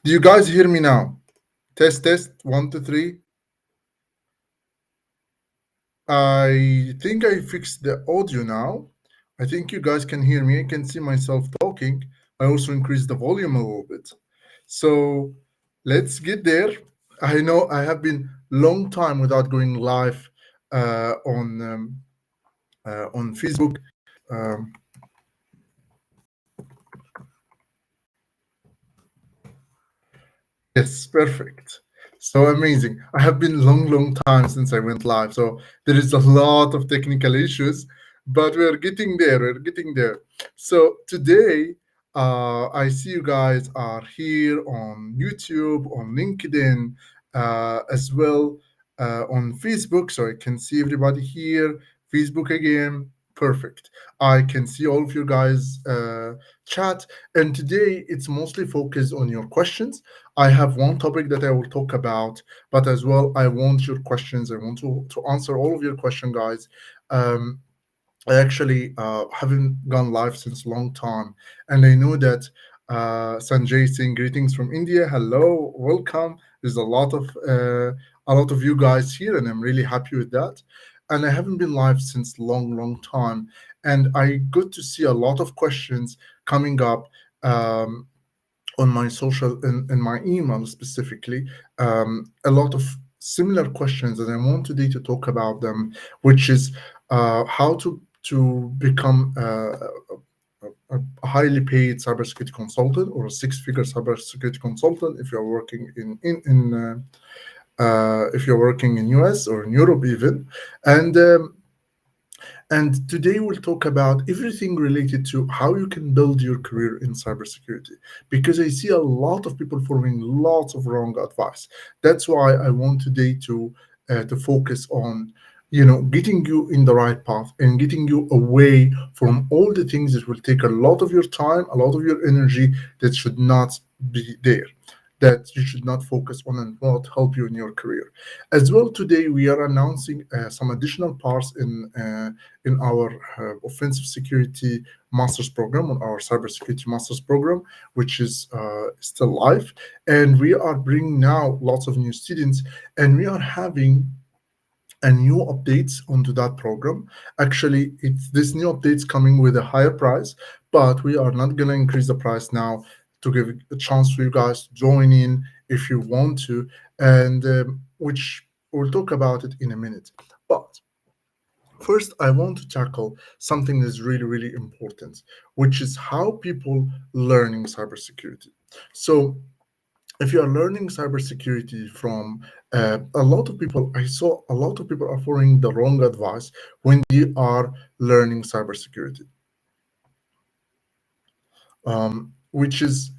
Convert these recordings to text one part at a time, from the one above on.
Do you guys hear me now? Test, test, one, two, three. I think I fixed the audio now. I think you guys can hear me. I can see myself talking. I also increased the volume a little bit. So let's get there. I know I have been long time without going live on Facebook. Um, Yes, perfect. So amazing. I have been long time since I went live. So there is a lot of technical issues, but we're getting there. We're getting there. So today, I see you guys are here on YouTube, on LinkedIn, as well on Facebook. So I can see everybody here. Facebook again. Perfect. I can see all of you guys chat. And today it's mostly focused on your questions. I have one topic that I will talk about, but as well, I want your questions. I want to answer all of your questions, guys. Um, I actually haven't gone live since a long time, and I know that Sanjay is saying greetings from India. Hello, welcome. There's a lot of you guys here, and I'm really happy with that. And I haven't been live since long time, and I got to see a lot of questions coming up. On my social in my email specifically, a lot of similar questions, and I want today to talk about them, which is how to become a highly paid cybersecurity consultant or a six-figure cybersecurity consultant if you're working if you're working in US or in Europe even, and today we'll talk about everything related to how you can build your career in cybersecurity. Because I see a lot of people following lots of wrong advice. That's why I want today to focus on getting you in the right path and getting you away from all the things that will take a lot of your time, a lot of your energy that should not be there, that you should not focus on and not help you in your career. As well, today we are announcing some additional parts in our offensive security master's program, on our cybersecurity master's program, which is still live. And we are bringing now lots of new students, and we are having a new updates onto that program. Actually, it's this new updates coming with a higher price, but we are not going to increase the price now to give a chance for you guys to join in if you want to, and which we'll talk about it in a minute. But first, I want to tackle something that's really important, which is how people learning cybersecurity. So if you are learning cybersecurity from a lot of people, I saw a lot of people are following the wrong advice when they are learning cybersecurity, which is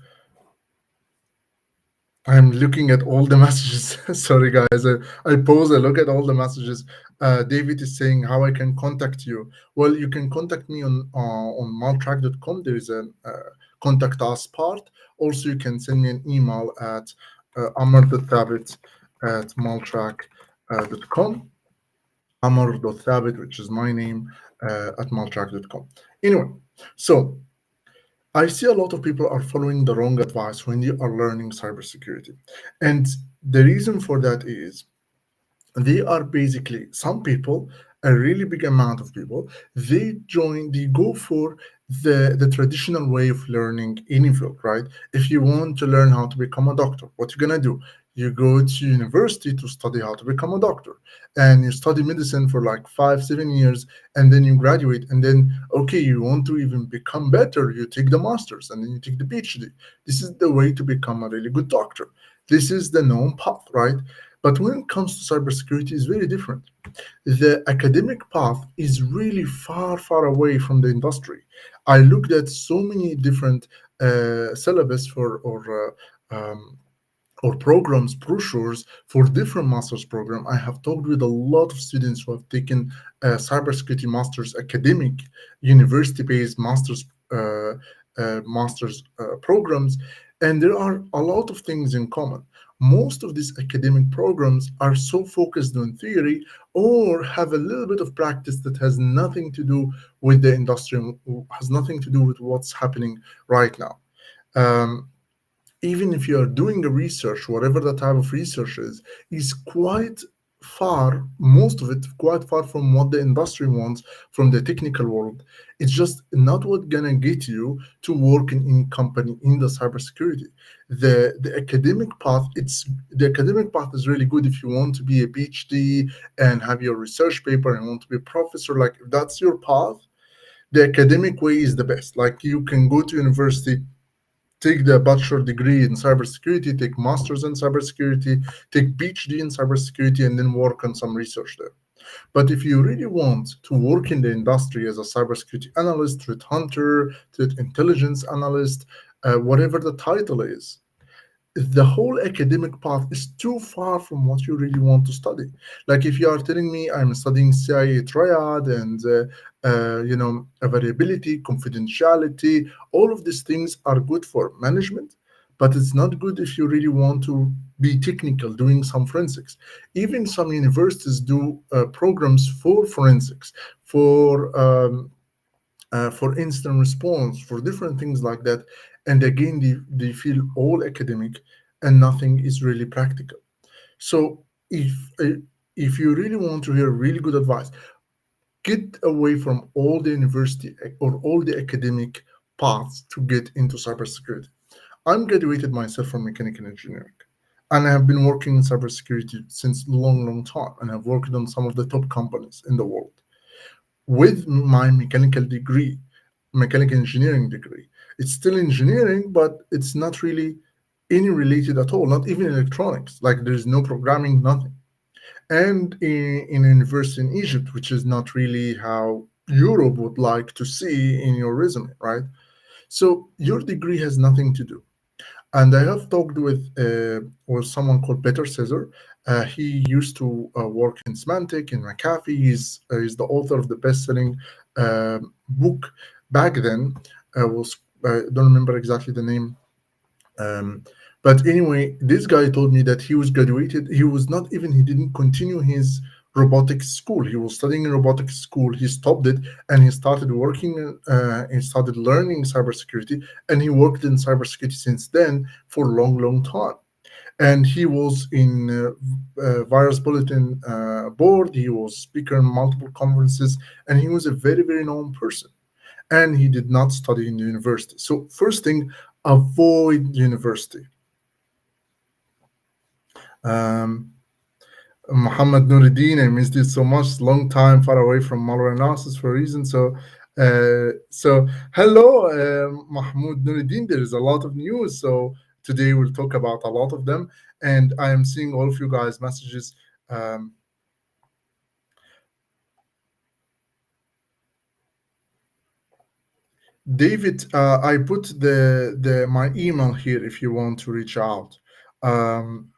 I'm looking at all the messages. Sorry, guys. I pause. I look at all the messages. David is saying how I can contact you. Well, you can contact me on maltrack.com. There is a contact us part. Also, you can send me an email at amr.thabet at maltrack.com. Amr.thabet, which is my name, at maltrack.com. Anyway, so I see a lot of people are following the wrong advice when they are learning cybersecurity. And the reason for that is they are basically, some people, a really big amount of people, they go for the traditional way of learning any field, right? If you want to learn how to become a doctor, what you're gonna do? You go to university to study how to become a doctor, and you study medicine for like 5 7 years, and then you graduate, and then okay, you want to even become better, you take the masters, and then you take the PhD. This is the way to become a really good doctor. This is the known path, right? But when it comes to cybersecurity, it's very different. The academic path is really far away from the industry. I looked at so many different syllabus or programs, brochures for different master's program. I have talked with a lot of students who have taken cybersecurity masters, academic, university-based masters programs, and there are a lot of things in common. Most of these academic programs are so focused on theory or have a little bit of practice that has nothing to do with the industry, has nothing to do with what's happening right now. Um, even if you are doing a research, whatever the type of research is quite far, most of it quite far from what the industry wants, from the technical world. It's just not what gonna get you to work in any company in the cybersecurity. The academic path, it's the academic path is really good if you want to be a PhD and have your research paper and want to be a professor. Like if that's your path, the academic way is the best. Like you can go to university, take the bachelor degree in cybersecurity, take masters in cybersecurity, take PhD in cybersecurity, and then work on some research there. But if you really want to work in the industry as a cybersecurity analyst, threat hunter, threat intelligence analyst, whatever the title is, the whole academic path is too far from what you really want to study. Like if you are telling me I'm studying CIA triad and variability, confidentiality, all of these things are good for management, but it's not good if you really want to be technical, doing some forensics. Even some universities do programs for forensics, for instant response, for different things like that. And again, they feel all academic and nothing is really practical. So if you really want to hear really good advice, get away from all the university or all the academic paths to get into cybersecurity. I'm graduated myself from mechanical engineering. And I have been working in cybersecurity since long, long time, and I've worked on some of the top companies in the world with my mechanical engineering degree. It's still engineering, but it's not really any related at all, not even electronics. Like there's no programming, nothing. And in a university in Egypt, which is not really how Europe would like to see in your resume, right? So your degree has nothing to do. And I have talked with someone called Peter Cesar. He used to work in Symantec, in McAfee. He's the author of the best-selling book back then. Was I don't remember exactly the name. Um, but anyway, this guy told me that he was graduated. He was not even. He didn't continue his robotics school. He was studying in robotics school. He stopped it and he started working. And started learning cybersecurity, and he worked in cybersecurity since then for a long, long time. And he was in virus bulletin board. He was speaker in multiple conferences, and he was a very, very known person. And he did not study in the university. So first thing, avoid university. Um, Muhammad Nuruddin, I missed it so much. Long time far away from malware analysis for a reason. So hello, Mahmoud Nuruddin. There is a lot of news. So today we'll talk about a lot of them, and I am seeing all of you guys' messages. Um, David, I put the my email here if you want to reach out. Um,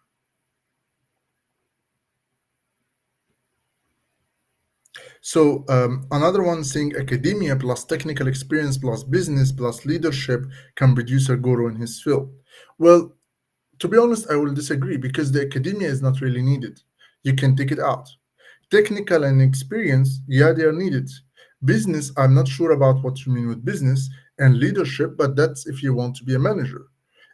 So another one saying academia plus technical experience plus business plus leadership can produce a guru in his field. Well, to be honest, I will disagree because the academia is not really needed. You can take it out. Technical and experience, yeah, they are needed. Business, I'm not sure about what you mean with business and leadership, but that's if you want to be a manager.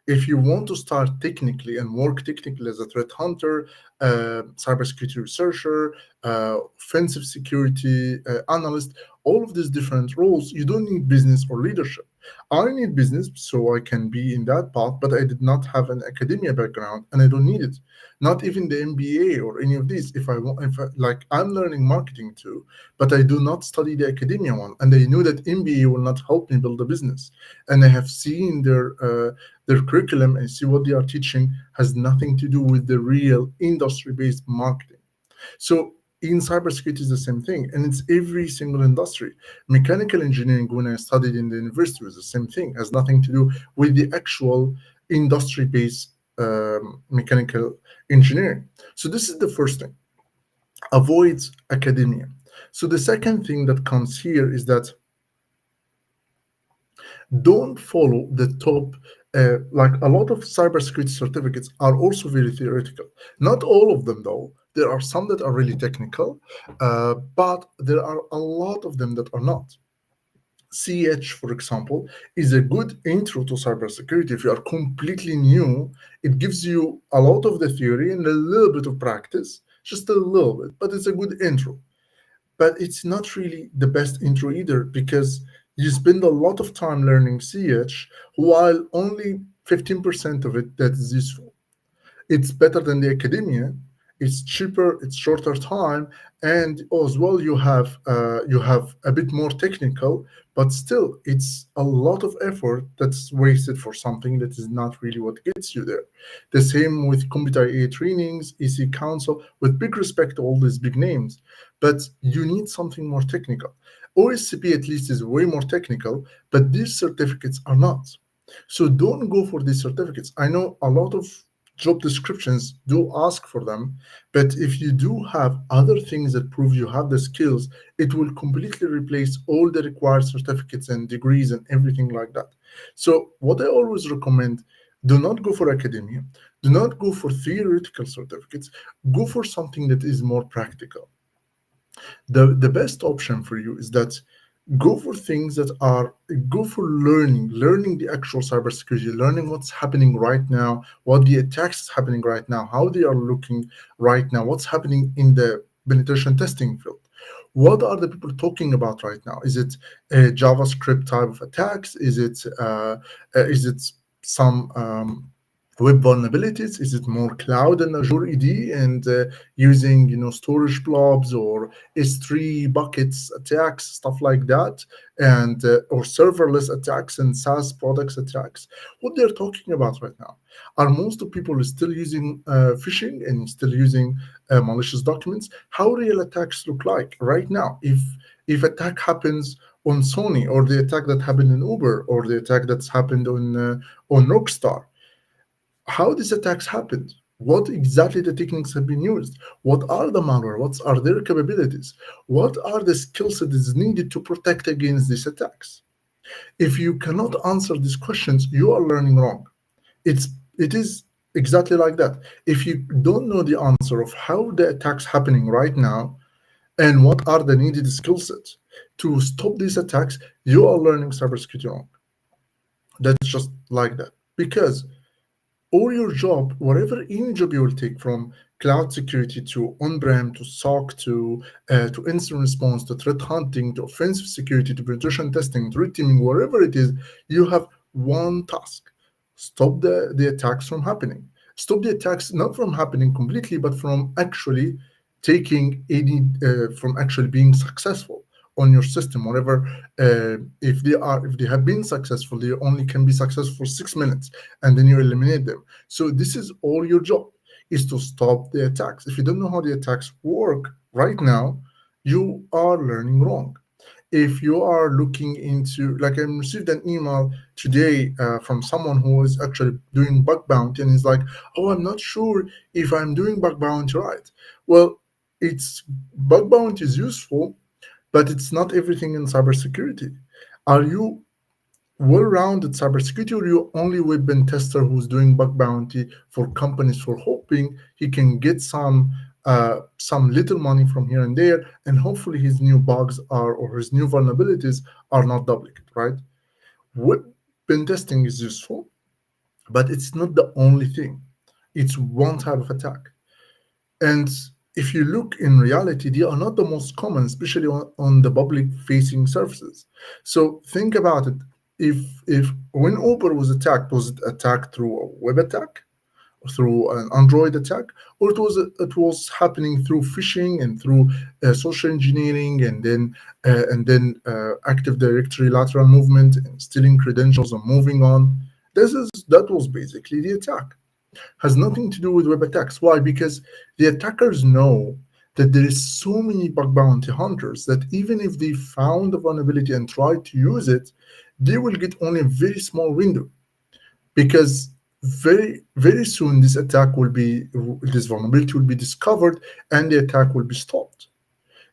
If you want to start technically and work technically as a threat hunter, cybersecurity researcher, offensive security analyst, all of these different roles, you don't need business or leadership. I need business so I can be in that path, but I did not have an academia background and I don't need it. Not even the MBA or any of these. Like I'm learning marketing too, but I do not study the academia one, and I know that MBA will not help me build a business. And I have seen their curriculum and see what they are teaching has nothing to do with the real industry-based marketing. So in cybersecurity is the same thing, and it's every single industry. Mechanical engineering, when I studied in the university, was the same thing. Has nothing to do with the actual industry-based mechanical engineering. So this is the first thing. Avoid academia. So the second thing that comes here is that don't follow the top. Like a lot of cybersecurity certificates are also very theoretical. Not all of them, though. There are some that are really technical, but there are a lot of them that are not. CH, for example, is a good intro to cybersecurity. If you are completely new, it gives you a lot of the theory and a little bit of practice, just a little bit, but it's a good intro. But it's not really the best intro either, because you spend a lot of time learning CH while only 15% of it that is useful. It's better than the academia. It's cheaper, it's shorter time, and as well you have a bit more technical, but still it's a lot of effort that's wasted for something that is not really what gets you there. The same with computer AI trainings, EC Council, with big respect to all these big names, but you need something more technical. OSCP at least is way more technical, but these certificates are not. So don't go for these certificates. I know a lot of job descriptions do ask for them, but if you do have other things that prove you have the skills, it will completely replace all the required certificates and degrees and everything like that. So what I always recommend, do not go for academia, do not go for theoretical certificates, go for something that is more practical. The best option for you is that go for things that are, go for learning the actual cybersecurity, learning what's happening right now, what the attacks is happening right now, how they are looking right now, what's happening in the penetration testing field. What are the people talking about right now? Is it a JavaScript type of attacks? Is it some web vulnerabilities? Is it more cloud and Azure ED and using storage blobs or S3 buckets attacks, stuff like that, and or serverless attacks and SaaS products attacks? What they're talking about right now? Are most of people still using phishing and still using malicious documents? How real attacks look like right now? If attack happens on Sony, or the attack that happened in Uber, or the attack that's happened on Rockstar, how these attacks happened, what exactly the techniques have been used, what are the malware, what are their capabilities, what are the skill sets needed to protect against these attacks. If you cannot answer these questions, you are learning wrong. It is exactly like that. If you don't know the answer of how the attacks happening right now and what are the needed skill sets to stop these attacks, you are learning cybersecurity wrong. That's just like that. Because or your job, whatever any job you will take, from cloud security to on-prem to SOC to incident response to threat hunting to offensive security to penetration testing to red teaming, wherever it is, you have one task: stop the attacks from happening. Stop the attacks not from happening completely, but from actually taking any from actually being successful on your system. Whatever, if they have been successful, they only can be successful for 6 minutes, and then you eliminate them. So this is all your job, is to stop the attacks. If you don't know how the attacks work right now, you are learning wrong. If you are looking into, like, I received an email today from someone who is actually doing bug bounty, and is like, oh, I'm not sure if I'm doing bug bounty right. Well, it's bug bounty is useful, but it's not everything in cybersecurity. Are you well-rounded cybersecurity, or you only web pen tester who's doing bug bounty for companies for hoping he can get some little money from here and there, and hopefully his new bugs are, or his new vulnerabilities are not duplicate, right? Web pen testing is useful, but it's not the only thing. It's one type of attack. And if you look in reality, they are not the most common, especially on the public facing surfaces. So think about it. If when Uber was it attacked through a web attack, through an Android attack, or it was happening through phishing and through social engineering, and then Active Directory lateral movement and stealing credentials and moving on. That was basically the attack. Has nothing to do with web attacks. Why? Because the attackers know that there is so many bug bounty hunters that even if they found a vulnerability and tried to use it, they will get only a very small window, because very soon this vulnerability will be discovered and the attack will be stopped.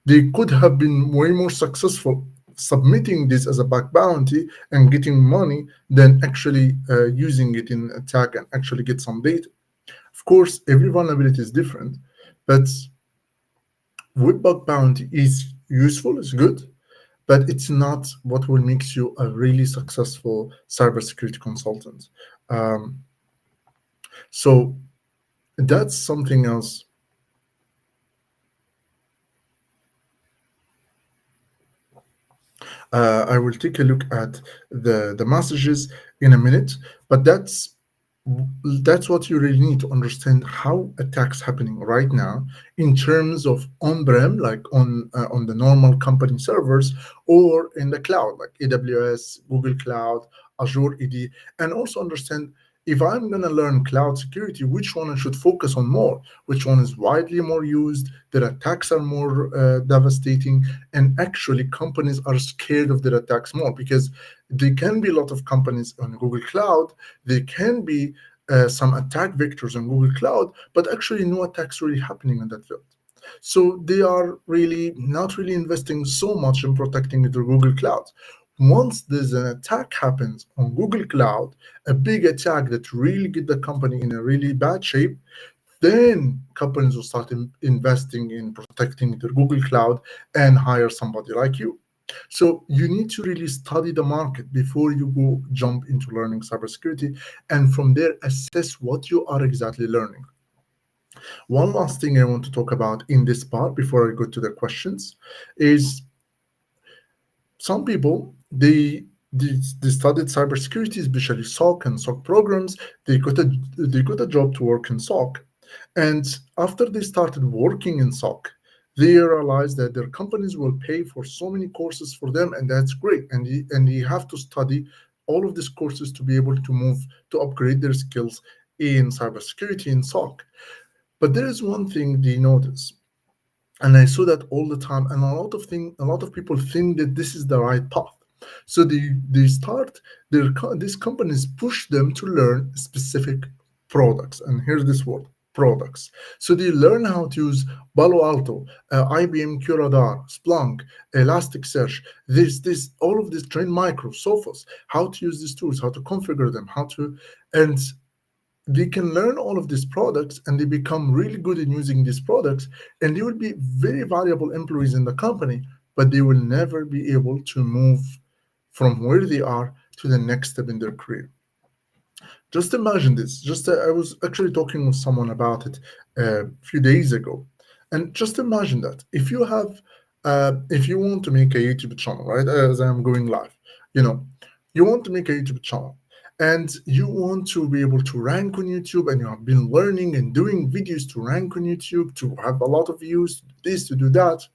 They could have been way more successful submitting this as a bug bounty and getting money than actually using it in attack and actually get some data. Of course, every vulnerability is different, but web bug bounty is useful, it's good, but it's not what will make you a really successful cybersecurity consultant. Um, so that's something else. I will take a look at the messages in a minute, but that's what you really need to understand how attacks happening right now in terms of on-prem, like on the normal company servers, or in the cloud, like AWS, Google Cloud, Azure AD, and also understand if I'm going to learn cloud security, which one I should focus on more, which one is widely more used, their attacks are more devastating, and actually companies are scared of their attacks more because there can be a lot of companies on Google Cloud, there can be some attack vectors on Google Cloud, but actually no attacks really happening in that field. So they are really not really investing so much in protecting their Google Cloud. Once there's an attack happens on Google Cloud, a big attack that really get the company in a really bad shape, then companies will start investing in protecting their Google Cloud and hire somebody like you. So you need to really study the market before you go jump into learning cybersecurity, and from there assess what you are exactly learning. One last thing I want to talk about in this part before I go to the questions is some people they studied cybersecurity, especially SOC and SOC programs. They got a job to work in SOC, and after they started working in SOC, they realized that their companies will pay for so many courses for them, and that's great. And you have to study all of these courses to be able to move to upgrade their skills in cybersecurity in SOC. But there is one thing they notice, and I saw that all the time, and a lot of people think that this is the right path. So they start these companies push them to learn specific products, and here's this word, products. So they learn how to use Palo Alto, IBM QRadar, Splunk, Elasticsearch, this all of this, Train Micro, Sophos, how to use these tools, how to configure them, how to, and they can learn all of these products and they become really good in using these products, and they will be very valuable employees in the company, but they will never be able to move from where they are to the next step in their career. Just imagine this. I was actually talking with someone about it a few days ago, and just imagine that if you want to make a YouTube channel, right? As I'm going live, you know, you want to make a YouTube channel, and you want to be able to rank on YouTube, and you have been learning and doing videos to rank on YouTube, to have a lot of views, this to do that,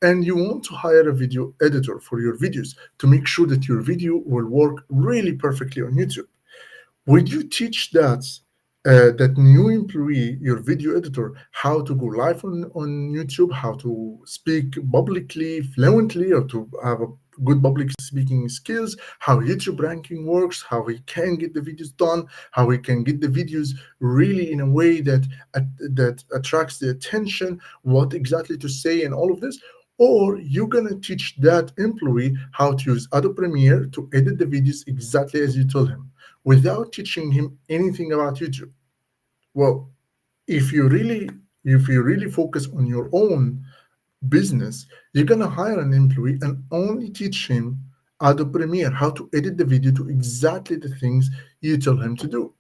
and you want to hire a video editor for your videos to make sure that your video will work really perfectly on YouTube. Would you teach that new employee, your video editor, how to go live on YouTube, how to speak publicly fluently, or to have a good public speaking skills, how YouTube ranking works, how he can get the videos done, how he can get the videos really in a way that attracts the attention, what exactly to say, and all of this? Or you're gonna teach that employee how to use Adobe Premiere to edit the videos exactly as you told him, without teaching him anything about YouTube. Well, if you really if you really focus on your own business, you're gonna hire an employee and only teach him Adobe Premiere, how to edit the video to exactly the things you tell him to do.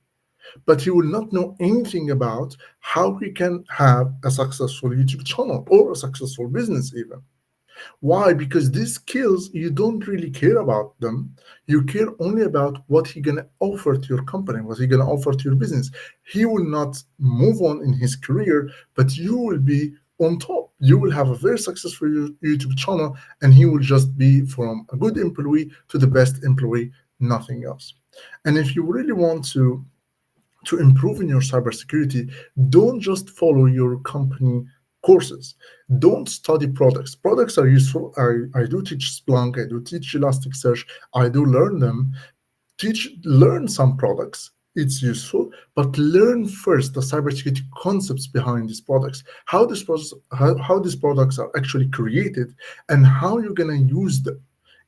But he will not know anything about how he can have a successful YouTube channel or a successful business even. Why? Because these skills, you don't really care about them. You care only about what he's gonna offer to your company, what he's gonna offer to your business. He will not move on in his career, but you will be on top. You will have a very successful YouTube channel, and he will just be from a good employee to the best employee, nothing else. And if you really want to improve in your cybersecurity, don't just follow your company courses. Don't study products. Products are useful. I do teach Splunk, I do teach Elasticsearch, I do learn them. Learn some products. It's useful, but learn first the cybersecurity concepts behind these products, how these products are actually created, and how you're gonna use them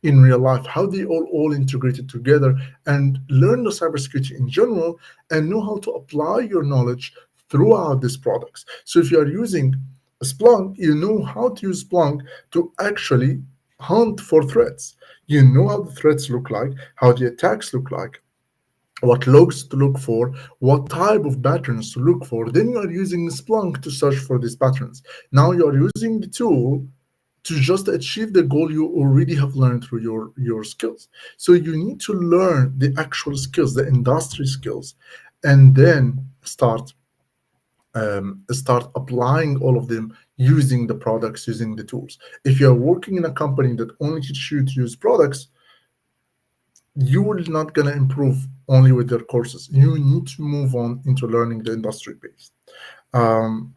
in real life, how they all integrated together, and learn the cybersecurity in general, and know how to apply your knowledge throughout these products. So if you are using Splunk, you know how to use Splunk to actually hunt for threats. You know how the threats look like, how the attacks look like, what logs to look for, what type of patterns to look for. Then you are using Splunk to search for these patterns. Now you are using the tool to just achieve the goal you already have learned through your skills. So you need to learn the actual skills, the industry skills, and then start applying all of them using the products, using the tools. If you're working in a company that only teach you to use products, you will not gonna improve only with their courses. You need to move on into learning the industry base. Um,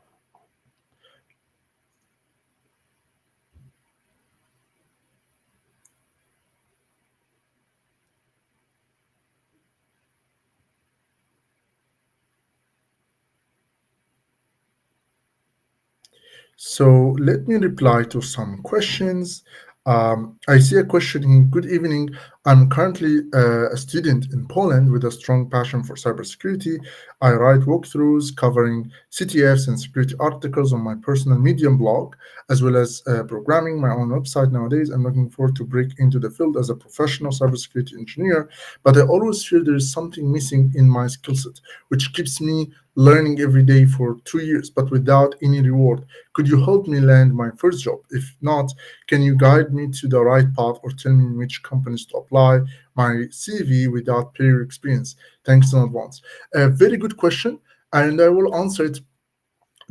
So let me reply to some questions. I see a question here. Good evening. I'm currently a student in Poland with a strong passion for cybersecurity. I write walkthroughs covering CTFs and security articles on my personal Medium blog, as well as programming my own website nowadays. I'm looking forward to break into the field as a professional cybersecurity engineer, but I always feel there is something missing in my skill set, which keeps me learning every day for 2 years, but without any reward. Could you help me land my first job? If not, can you guide me to the right path or tell me which companies to apply my CV without prior experience? Thanks in advance. A very good question, and I will answer it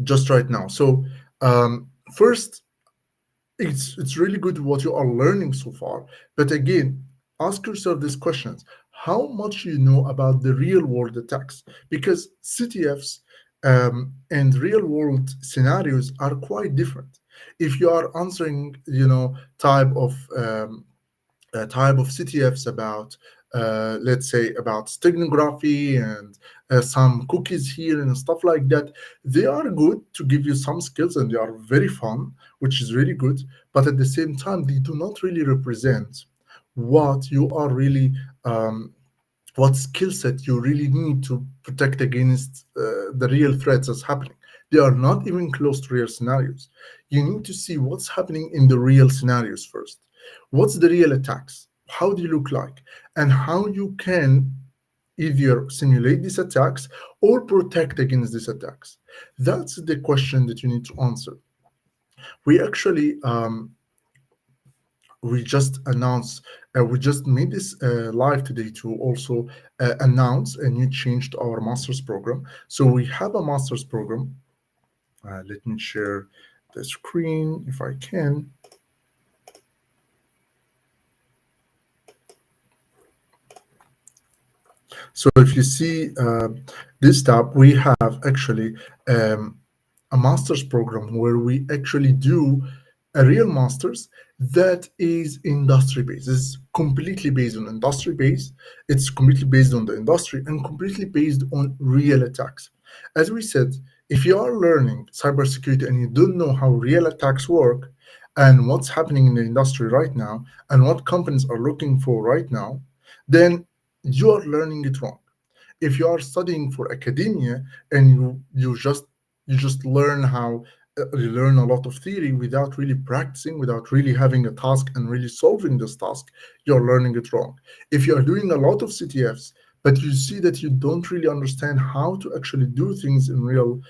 just right now. So, first, it's really good what you are learning so far, but again, ask yourself these questions: how much you know about the real world attacks? Because CTFs and real world scenarios are quite different. If you are answering, type of CTFs about, let's say, about steganography and some cookies here and stuff like that. They are good to give you some skills and they are very fun, which is really good. But at the same time, they do not really represent what you are really, what skill set you really need to protect against the real threats that's happening. They are not even close to real scenarios. You need to see what's happening in the real scenarios first. What's the real attacks? How do you look like? And how you can either simulate these attacks or protect against these attacks. That's the question that you need to answer. We actually we just announced we just made this live today to also announce a new change to our master's program. So we have a master's program. Let me share the screen if I can. So if you see this tab, we have actually um, a master's program where we actually do a real master's that is industry based. It's completely based on industry based. It's completely based on the industry and completely based on real attacks. As we said, if you are learning cybersecurity and you don't know how real attacks work and what's happening in the industry right now and what companies are looking for right now, then you are learning it wrong. If you are studying for academia and you just learn how you learn a lot of theory without really practicing, without really having a task and really solving this task, you're learning it wrong. If you are doing a lot of CTFs but you see that you don't really understand how to actually do things in real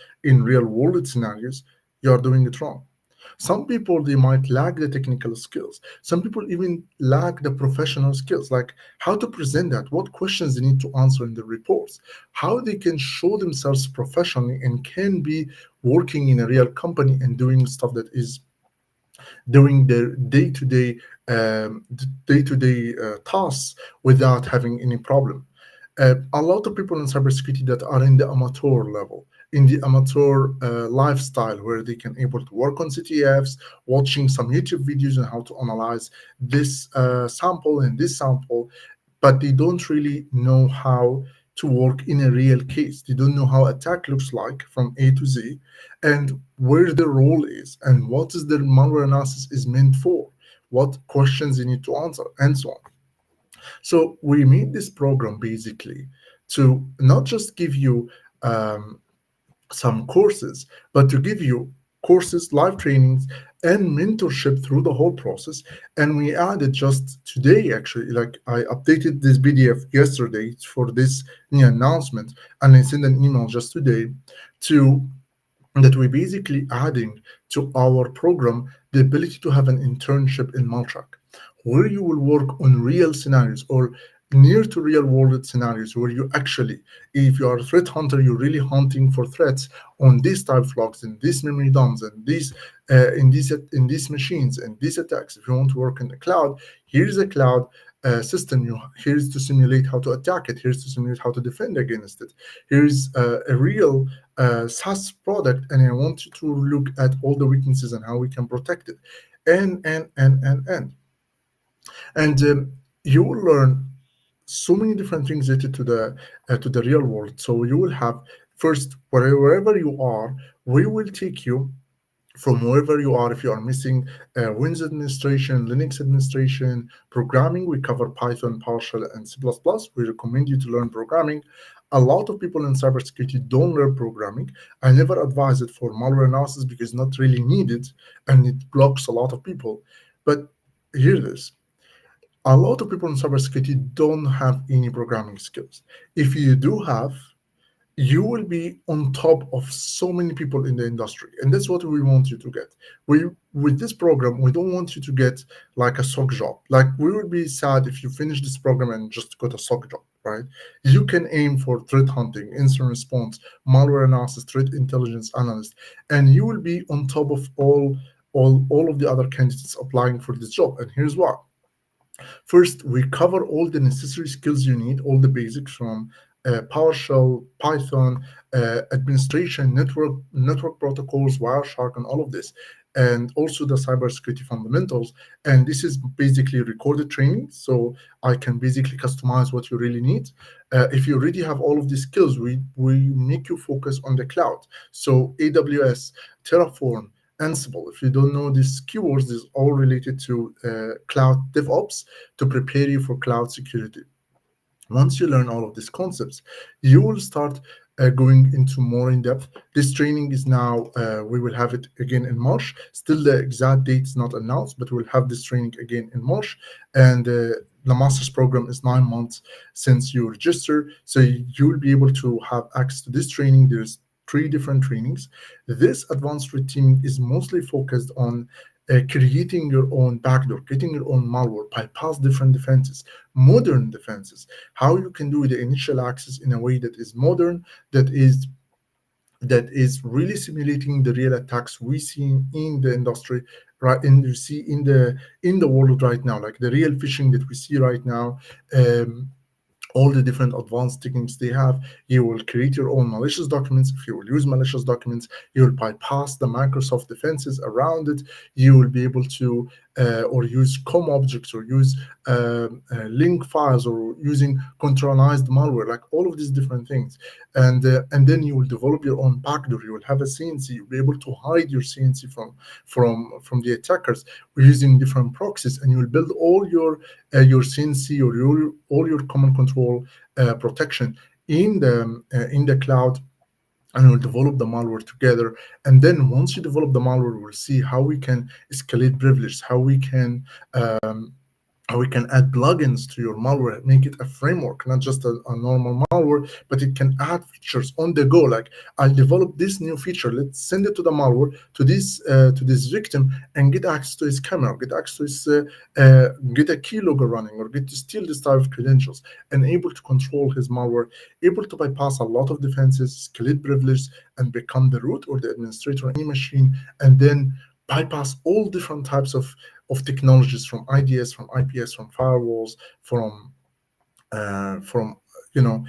world scenarios, you are doing it wrong. Some people, they might lack the technical skills. Some people even lack the professional skills, like how to present that, what questions they need to answer in the reports, how they can show themselves professionally and can be working in a real company and doing stuff that is doing their day-to-day tasks without having any problem. A lot of people in cybersecurity that are in the amateur level, in the amateur lifestyle, where they can able to work on CTFs, watching some YouTube videos on how to analyze this sample and this sample, but they don't really know how to work in a real case. They don't know how attack looks like from A to Z, and where the role is, and what is the malware analysis is meant for, what questions you need to answer, and so on. So we made this program basically to not just give you um, some courses, but to give you courses, live trainings, and mentorship through the whole process. And we added just today, actually, like I updated this PDF yesterday for this new announcement, and I sent an email just today to that we're basically adding to our program the ability to have an internship in MalTrak, where you will work on real scenarios or near to real world scenarios where you actually, if you are a threat hunter, you're really hunting for threats on these type of logs and these memory dumps and these machines and these attacks. If you want to work in the cloud, here's a cloud system. Here's to simulate how to attack it. Here's to simulate how to defend against it. Here's a real SaaS product, and I want you to look at all the weaknesses and how we can protect it, and you will learn so many different things related to the real world. So you will have first wherever you are, we will take you from wherever you are. If you are missing Windows administration, Linux administration, programming, we cover Python, PowerShell, and C++. We recommend you to learn programming. A lot of people in cybersecurity don't learn programming. I never advise it for malware analysis because it's not really needed and it blocks a lot of people. But hear this, a lot of people in cybersecurity don't have any programming skills. If you do have, you will be on top of so many people in the industry, and that's what we want you to get. We With this program, we don't want you to get like a SOC job. Like, we would be sad if you finish this program and just got a SOC job, right? You can aim for threat hunting, incident response, malware analysis, threat intelligence analyst, and you will be on top of all of the other candidates applying for this job. And here's why. First, we cover all the necessary skills you need, all the basics from PowerShell, Python, administration, network protocols, Wireshark, and all of this, and also the cybersecurity fundamentals. And this is basically recorded training, so I can basically customize what you really need. If you already have all of these skills, we make you focus on the cloud. So AWS, Terraform, Ansible. If you don't know these keywords, this is all related to cloud DevOps to prepare you for cloud security. Once you learn all of these concepts, you will start going into more in depth. This training is now, we will have it again in March. Still, the exact date is not announced, but we'll have this training again in March. And the master's program is 9 months since you register. So you will be able to have access to this training. There's three different trainings. This advanced threat teaming is mostly focused on creating your own backdoor, getting your own malware, bypass different defenses, modern defenses, how you can do the initial access in a way that is modern, that is really simulating the real attacks we see in the industry, right? And you see in the world right now, like the real phishing that we see right now. All the different advanced techniques they have. You will create your own malicious documents. If you will use malicious documents, you will bypass the Microsoft defenses around it. You will be able to, or use COM objects, or use link files, or using containerized malware, like all of these different things. And then you will develop your own backdoor. You will have a CNC. You'll be able to hide your CNC from the attackers using different proxies, and you will build all your CNC or all your command control protection in the cloud, and we'll develop the malware together. And then once you develop the malware, we'll see how we can escalate privileges, how we can add plugins to your malware, make it a framework, not just a normal malware, but it can add features on the go. Like, I'll develop this new feature, let's send it to the malware, to this victim, and get access to his camera, get access to his get a keylogger running, or get to steal this type of credentials, and able to control his malware, able to bypass a lot of defenses, escalate privileges, and become the root or the administrator on any machine, and then bypass all different types of technologies, from IDS, from IPS, from firewalls, from you know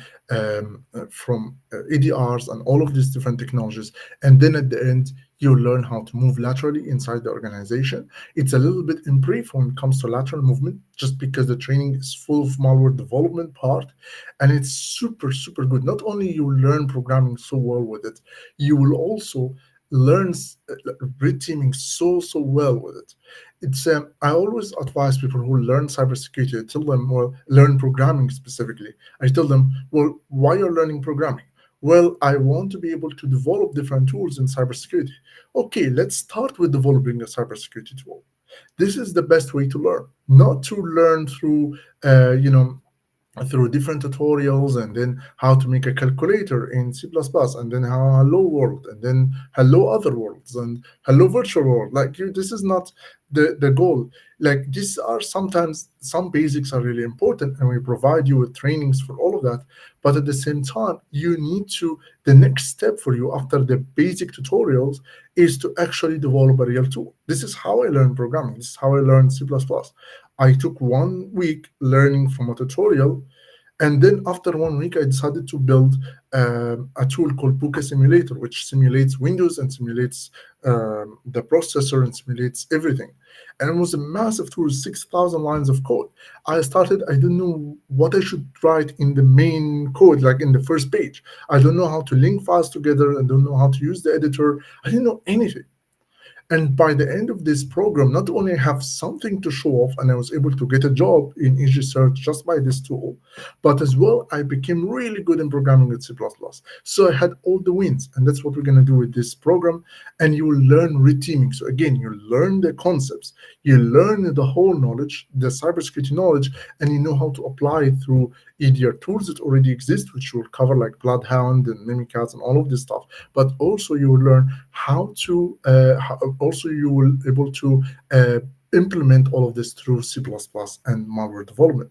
from ADRs, and all of these different technologies. And then at the end, you learn how to move laterally inside the organization. It's a little bit in brief when it comes to lateral movement, just because the training is full of malware development part, and it's super super good. Not only you learn programming so well with it, you will also learn red teaming so well with it. It's I always advise people who learn cybersecurity. I tell them, well, learn programming specifically. I tell them, well, why you're learning programming? Well, I want to be able to develop different tools in cybersecurity. Okay, let's start with developing a cybersecurity tool. This is the best way to learn, not to learn through, through different tutorials, and then how to make a calculator in C++, and then how hello world, and then hello other worlds, and hello virtual world. Like you, this is not the goal. Like these are sometimes some basics are really important, and we provide you with trainings for all of that. But at the same time, you need to, the next step for you after the basic tutorials is to actually develop a real tool. This is how I learned programming. This is how I learned C++. I took 1 week learning from a tutorial, and then after 1 week, I decided to build a tool called Puka Simulator, which simulates Windows and simulates the processor and simulates everything. And it was a massive tool, 6,000 lines of code. I started, I didn't know what I should write in the main code, like in the first page. I don't know how to link files together. I don't know how to use the editor. I didn't know anything. And by the end of this program, not only I have something to show off and I was able to get a job in Easy Search just by this tool, but as well, I became really good in programming with C++. So I had all the wins. And that's what we're going to do with this program. And you will learn reteaming. So again, you learn the concepts, you learn the whole knowledge, the cybersecurity knowledge, and you know how to apply it through EDR tools that already exist, which will cover like Bloodhound and Mimikatz and all of this stuff. But also you will learn how to also you will able to implement all of this through C++ and malware development.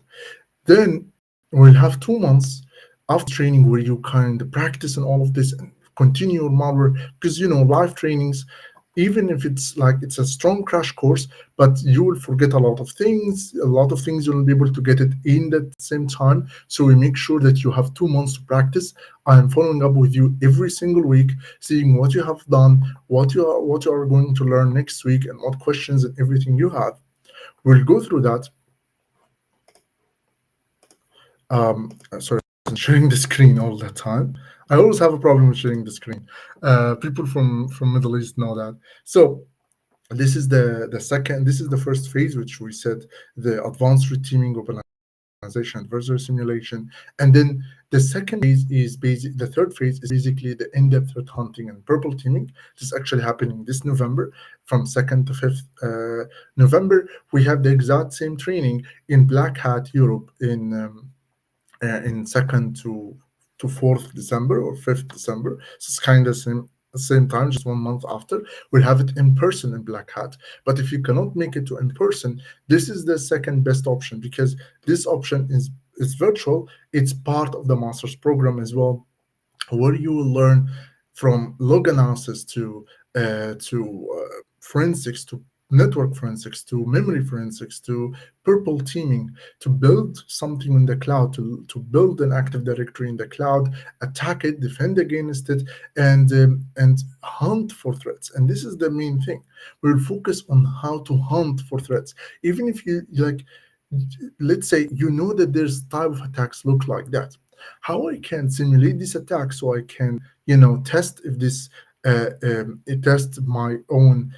Then we'll have 2 months after training where you kind of practice and all of this and continue your malware, because live trainings, even if it's like it's a strong crash course, but you will forget a lot of things you'll be able to get it in that same time. So we make sure that you have 2 months to practice. I am following up with you every single week, seeing what you have done, what you are going to learn next week, and what questions and everything you have. We'll go through that. Sorry, I'm sharing the screen all the time. I always have a problem with sharing the screen. People from Middle East know that. So this is the second. This is the first phase, which we said, the advanced reteaming, organization, adversary simulation, and then the second phase is basic. The third phase is basically the in-depth threat hunting and purple teaming. This is actually happening this November, from 2nd to 5th November. We have the exact same training in Black Hat Europe in 2nd to 4th December or 5th December. So it's kind of same time, just 1 month after. We'll have it in person in Black Hat. But if you cannot make it to in person, this is the second best option, because this option is virtual. It's part of the master's program as well, where you will learn from log analysis to forensics, to network forensics, to memory forensics, to purple teaming, to build something in the cloud, to build an active directory in the cloud, attack it, defend against it, and hunt for threats. And this is the main thing. We'll focus on how to hunt for threats. Even if you like, let's say that there's type of attacks look like that, how I can simulate this attack, so I can test if this it test my own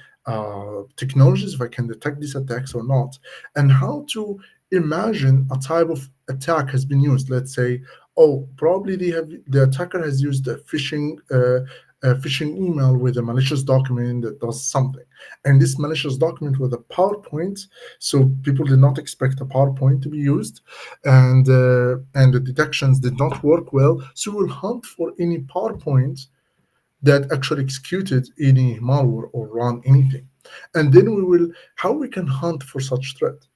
technologies, if I can detect these attacks or not, and how to imagine a type of attack has been used. Let's say, oh, probably the attacker has used a phishing email with a malicious document that does something, and this malicious document with a PowerPoint, so people did not expect a PowerPoint to be used, and the detections did not work well. So we'll hunt for any PowerPoint that actually executed any malware or run anything, and then we will how we can hunt for such threat,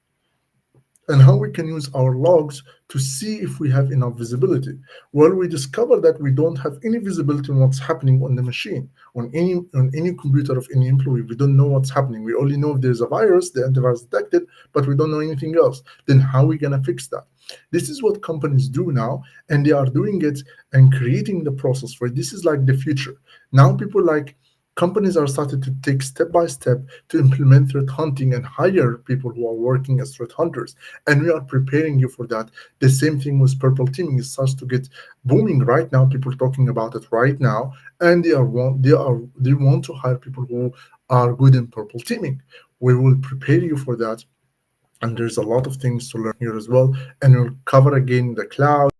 and how we can use our logs to see if we have enough visibility. Well, we discover that we don't have any visibility on what's happening on the machine, on any computer of any employee. We don't know what's happening. We only know if there's a virus, the antivirus detected, but we don't know anything else. Then how are we gonna fix that? This is what companies do now, and they are doing it and creating the process for it. This is like the future. Now people like companies are starting to take step by step to implement threat hunting and hire people who are working as threat hunters, and we are preparing you for that. The same thing with purple teaming. It starts to get booming right now. People talking about it right now, and they want to hire people who are good in purple teaming. We will prepare you for that, and there's a lot of things to learn here as well. And we'll cover again the cloud,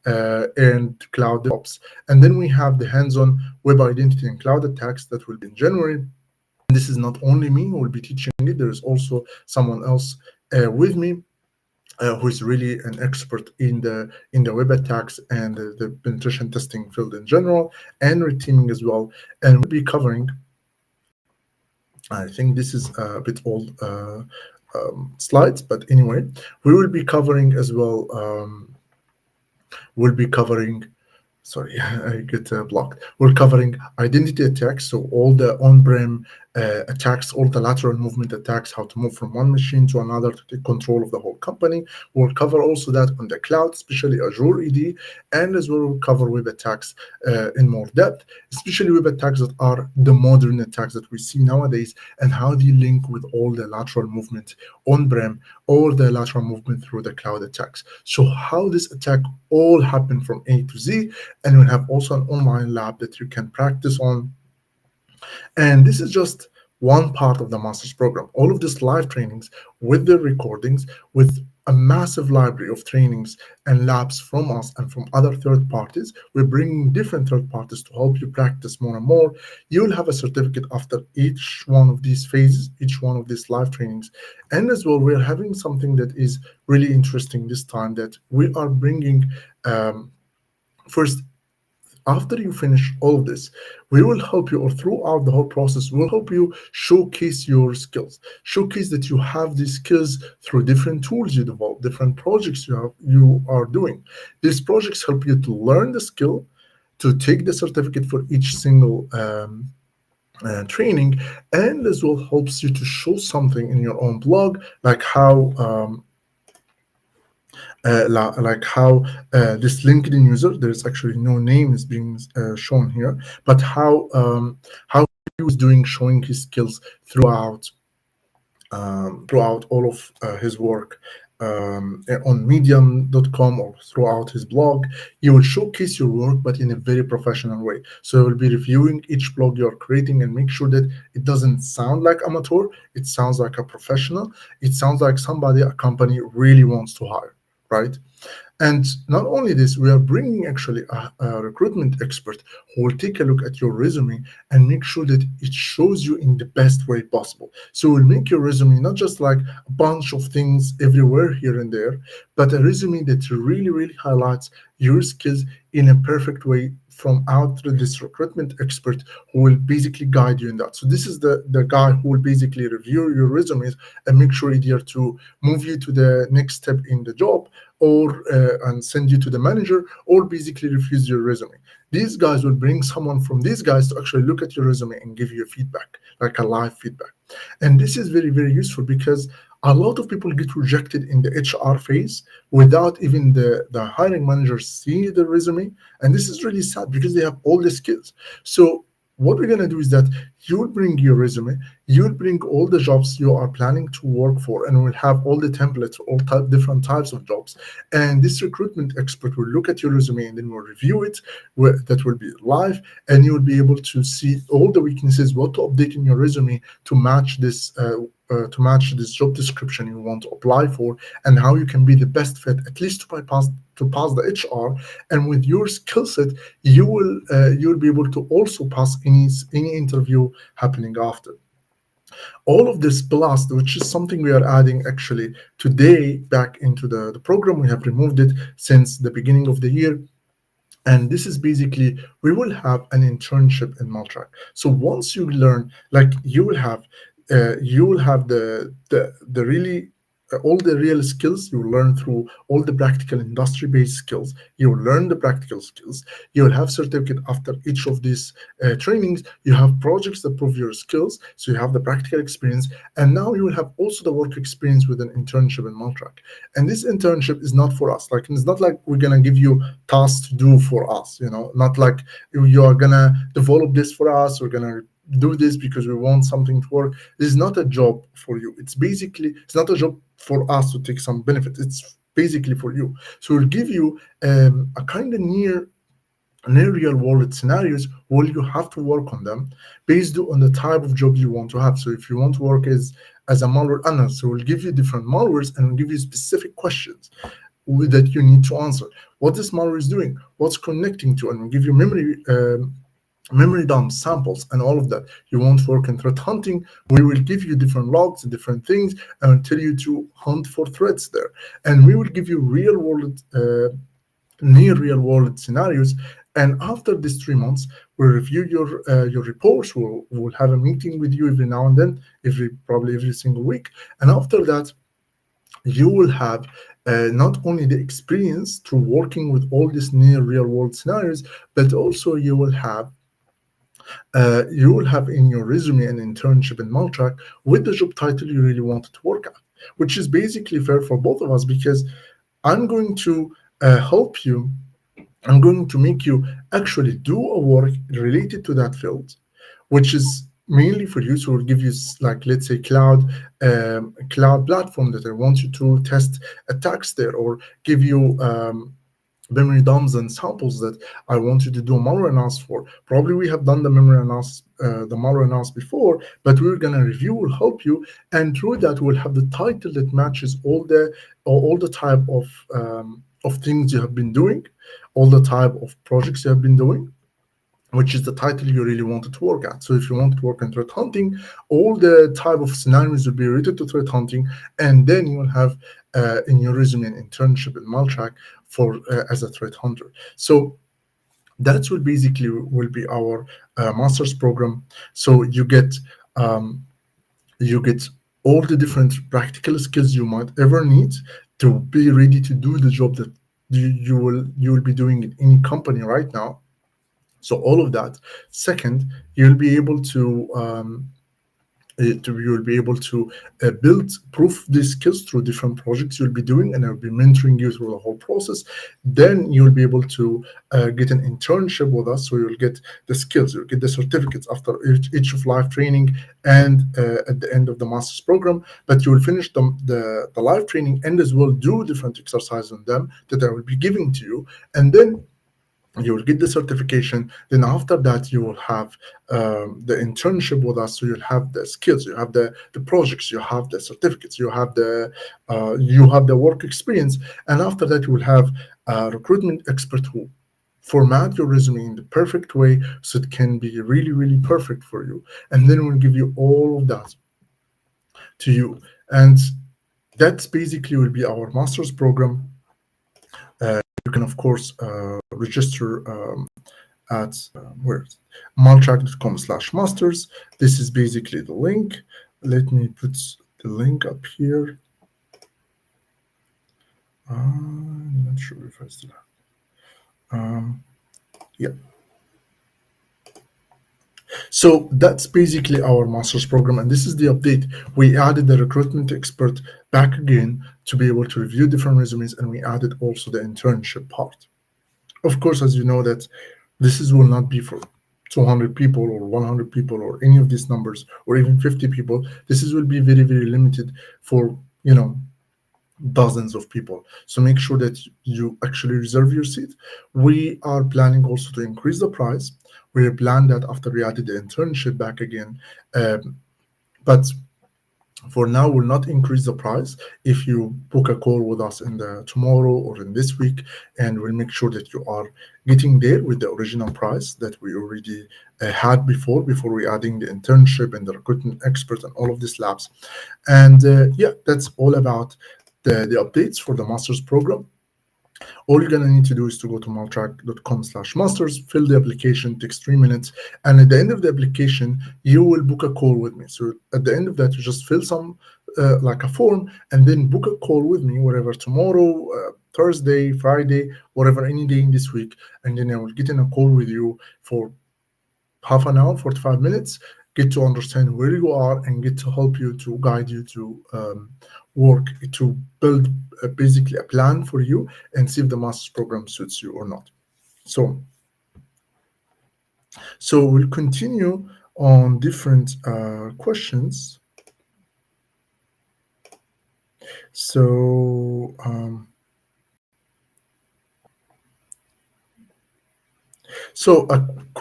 and cloud DevOps. And then we have the hands-on web identity and cloud attacks that will be in January. This is not only me who will be teaching it. There is also someone else with me who is really an expert in the web attacks and the penetration testing field in general, and red teaming as well. And we'll be covering. I think this is a bit old slides, but anyway, we will be covering as well. We'll be covering, sorry, I get blocked. We're covering identity attacks, so all the on-prem attacks, all the lateral movement attacks, how to move from one machine to another to take control of the whole company. We'll cover also that on the cloud, especially Azure AD, and as well we'll cover web attacks in more depth, especially web attacks that are the modern attacks that we see nowadays, and how they link with all the lateral movement on-prem or the lateral movement through the cloud attacks. So how this attack all happen from A to Z, and we'll have also an online lab that you can practice on. And this is just one part of the master's program. All of these live trainings with the recordings, with a massive library of trainings and labs from us and from other third parties. We're bringing different third parties to help you practice more and more. You'll have a certificate after each one of these phases, each one of these live trainings. And as well, we're having something that is really interesting this time, that we are bringing first, after you finish all of this, we will help you, or throughout the whole process, we'll help you showcase your skills, showcase that you have these skills through different tools you develop, different projects you are doing. These projects help you to learn the skill, to take the certificate for each single training, and as well helps you to show something in your own blog, like how this LinkedIn user, there's actually no name is being shown here, but how he was doing, showing his skills throughout all of his work on medium.com or throughout his blog. You will showcase your work, but in a very professional way. So you will be reviewing each blog you're creating and make sure that it doesn't sound like amateur, it sounds like a professional, it sounds like somebody a company really wants to hire, right? And not only this, we are bringing actually a recruitment expert who will take a look at your resume and make sure that it shows you in the best way possible. So we'll make your resume not just like a bunch of things everywhere here and there, but a resume that really, really highlights your skills in a perfect way from out to this recruitment expert who will basically guide you in that. So this is the guy who will basically review your resumes and make sure either to move you to the next step in the job, or and send you to the manager, or basically refuse your resume. These guys will bring someone from these guys to actually look at your resume and give you a feedback, like a live feedback. And this is very, very useful because a lot of people get rejected in the HR phase without even the hiring manager seeing the resume. And this is really sad because they have all the skills. So what we're going to do is that you'll bring your resume, you'll bring all the jobs you are planning to work for, and we'll have all the templates, all different types of jobs. And this recruitment expert will look at your resume and then we'll review it. That will be live, and you will be able to see all the weaknesses, what to update in your resume to match this job description you want to apply for, and how you can be the best fit, at least to pass the HR. And with your skill set, you'll be able to also pass any interview happening after. All of this plus, which is something we are adding actually today back into the program. We have removed it since the beginning of the year. And this is basically, we will have an internship in MalTrak. So once you learn, like you will have the really all the real skills you will learn through all the practical industry-based skills. You will learn the practical skills. You will have certificate after each of these trainings. You have projects that prove your skills. So you have the practical experience. And now you will have also the work experience with an internship in MalTrak. And this internship is not for us. Like, it's not like we're going to give you tasks to do for us, not like you are going to develop this for us. We're going to do this because we want something to work. This is not a job for you. It's not a job for us to take some benefit. It's basically for you. So we'll give you a kind of near real world scenarios where you have to work on them based on the type of job you want to have. So if you want to work as a malware analyst, so we'll give you different malwares and we'll give you specific questions. that you need to answer. What this malware is doing, what's connecting to, and we give you memory dumps, samples, and all of that. You want to work in threat hunting, we will give you different logs and different things and tell you to hunt for threats there. And we will give you near real world scenarios. And after these 3 months, we'll review your reports. We'll have a meeting with you every now and then, probably every single week. And after that, you will have not only the experience through working with all these near real world scenarios, but also you will have in your resume an internship in MalTrak with the job title you really wanted to work at, which is basically fair for both of us because I'm going to help you. I'm going to make you actually do a work related to that field, which is mainly for you. So we'll give you like, let's say, cloud platform that I want you to test attacks there, or give you memory dumps and samples that I want you to do a malware analysis for. Probably we have done the malware analysis before, but we're gonna review, will help you, and through that we'll have the title that matches all the type of things you have been doing, all the type of projects you have been doing, which is the title you really wanted to work at. So if you want to work in threat hunting, all the type of scenarios will be related to threat hunting, and then you will have in your resume an internship in MalTrak for as a threat hunter. So that's what basically will be our master's program. So you get all the different practical skills you might ever need to be ready to do the job that you will be doing in any company right now. So all of that. Second, you'll be able to build proof these skills through different projects you'll be doing, and I'll be mentoring you through the whole process. Then you'll be able to get an internship with us, so you'll get the skills, you'll get the certificates after each of live training and at the end of the master's program. But you will finish the live training and as well do different exercises on them that I will be giving to you, and then you will get the certification. Then after that you will have the internship with us, so you'll have the skills, you have the projects, you have the certificates, you have the work experience. And after that you will have a recruitment expert who format your resume in the perfect way so it can be really, really perfect for you, and then we'll give you all of that to you. And that's basically will be our master's program. You can of course register at where maltrack.com/masters. This is basically the link. Let me put the link up here. I'm not sure if I still have. Yeah. So that's basically our master's program, and this is the update. We added the recruitment expert back again to be able to review different resumes, and we added also the internship part. Of course, as you know, that will not be for 200 people or 100 people or any of these numbers or even 50 people. Will be very, very limited for dozens of people. So make sure that you actually reserve your seat. We are planning also to increase the price. We planned that after we added the internship back again, but for now we'll not increase the price. If you book a call with us in the tomorrow or in this week, and we'll make sure that you are getting there with the original price that we already had before we adding the internship and the recruitment expert and all of these labs. And yeah, that's all about the updates for the master's program. All you're gonna need to do is to go to maltrack.com/masters, fill the application, takes 3 minutes, and at the end of the application, you will book a call with me. So at the end of that, you just fill some like a form, and then book a call with me, whatever, tomorrow, Thursday, Friday, whatever, any day in this week, and then I will get in a call with you for half an hour, 45 minutes, get to understand where you are and get to help you, to guide you to work, to build basically a plan for you and see if the master's program suits you or not. So we'll continue on different questions. So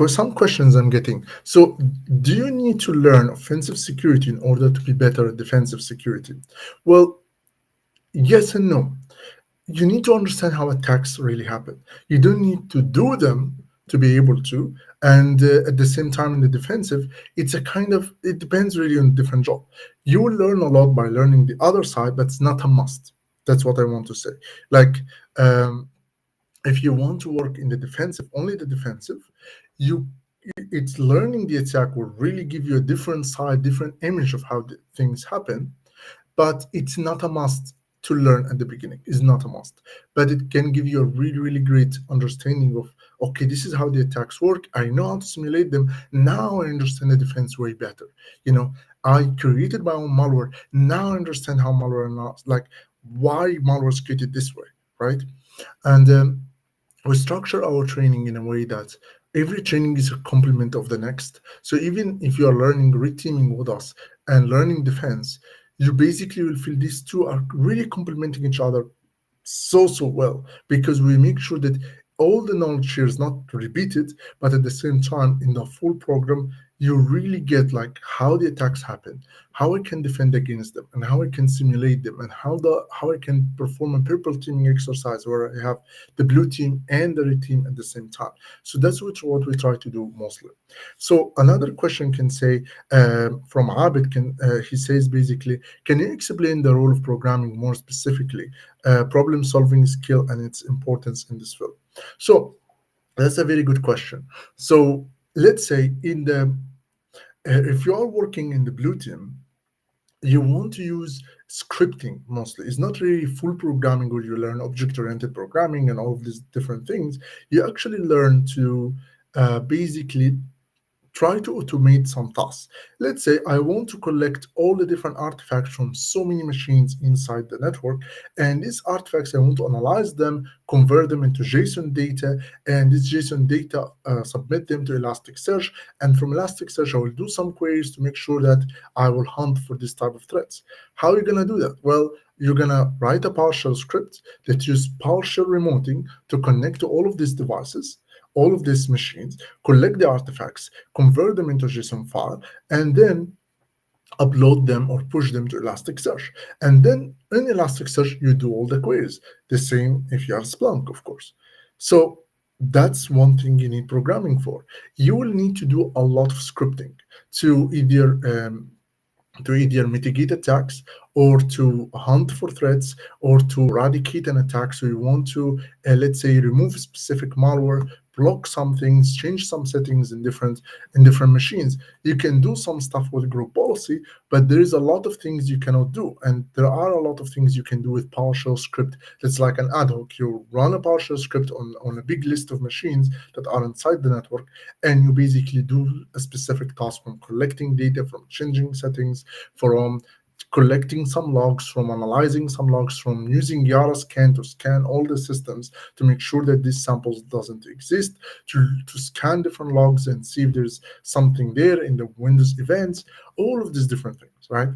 some questions I'm getting. So do you need to learn offensive security in order to be better at defensive security? Well, yes and no. you need to understand how attacks really happen. You don't need to do them to be able to. And at the same time, in the defensive, it's a kind of, it depends really on different job. You will learn a lot by learning the other side, but it's not a must. That's what I want to say. Like, um, if you want to work in the defensive, only the defensive, you it's learning the attack will really give you a different side, different image of how the things happen, but it's not a must to learn at the beginning. It's not a must, but it can give you a really, really great understanding of, okay, this is how the attacks work. I know how to simulate them. Now I understand the defense way better. You know, I created my own malware. Now I understand how malware, like why malware is created this way, right? And we structure our training in a way that every training is a complement of the next. So even if you are learning red teaming with us and learning defense, you basically will feel these two are really complementing each other so well, because we make sure that all the knowledge here is not repeated, but at the same time in the full program you really get like how the attacks happen, how I can defend against them, and how I can simulate them, and how I can perform a purple teaming exercise where I have the blue team and the red team at the same time. So that's what we try to do mostly. So another question can say, from Abid, can he says basically, can you explain the role of programming more specifically, problem solving skill and its importance in this field? So that's a very good question. So let's say in the if you are working in the blue team, you want to use scripting mostly. It's not really full programming where you learn object-oriented programming and all of these different things. You actually learn to basically try to automate some tasks. Let's say I want to collect all the different artifacts from so many machines inside the network, and these artifacts I want to analyze them, convert them into JSON data, and this JSON data submit them to Elasticsearch. And from Elasticsearch, I will do some queries to make sure that I will hunt for this type of threats. How are you gonna do that? Well, you're gonna write a PowerShell script that use PowerShell remoting to connect to all of these devices, all of these machines, collect the artifacts, convert them into JSON file, and then upload them or push them to Elasticsearch. And then in Elasticsearch, you do all the queries. The same if you have Splunk, of course. So that's one thing you need programming for. You will need to do a lot of scripting to either mitigate attacks or to hunt for threats or to eradicate an attack. So you want to, let's say, remove specific malware, block some things, change some settings in different machines. You can do some stuff with group policy, but there is a lot of things you cannot do, and there are a lot of things you can do with PowerShell script. That's like an ad hoc. You run a PowerShell script on a big list of machines that are inside the network, and you basically do a specific task from collecting data, from changing settings, from collecting some logs, from analyzing some logs, from using Yara scan to scan all the systems to make sure that these samples doesn't exist, to scan different logs and see if there's something there in the Windows events, all of these different things, right?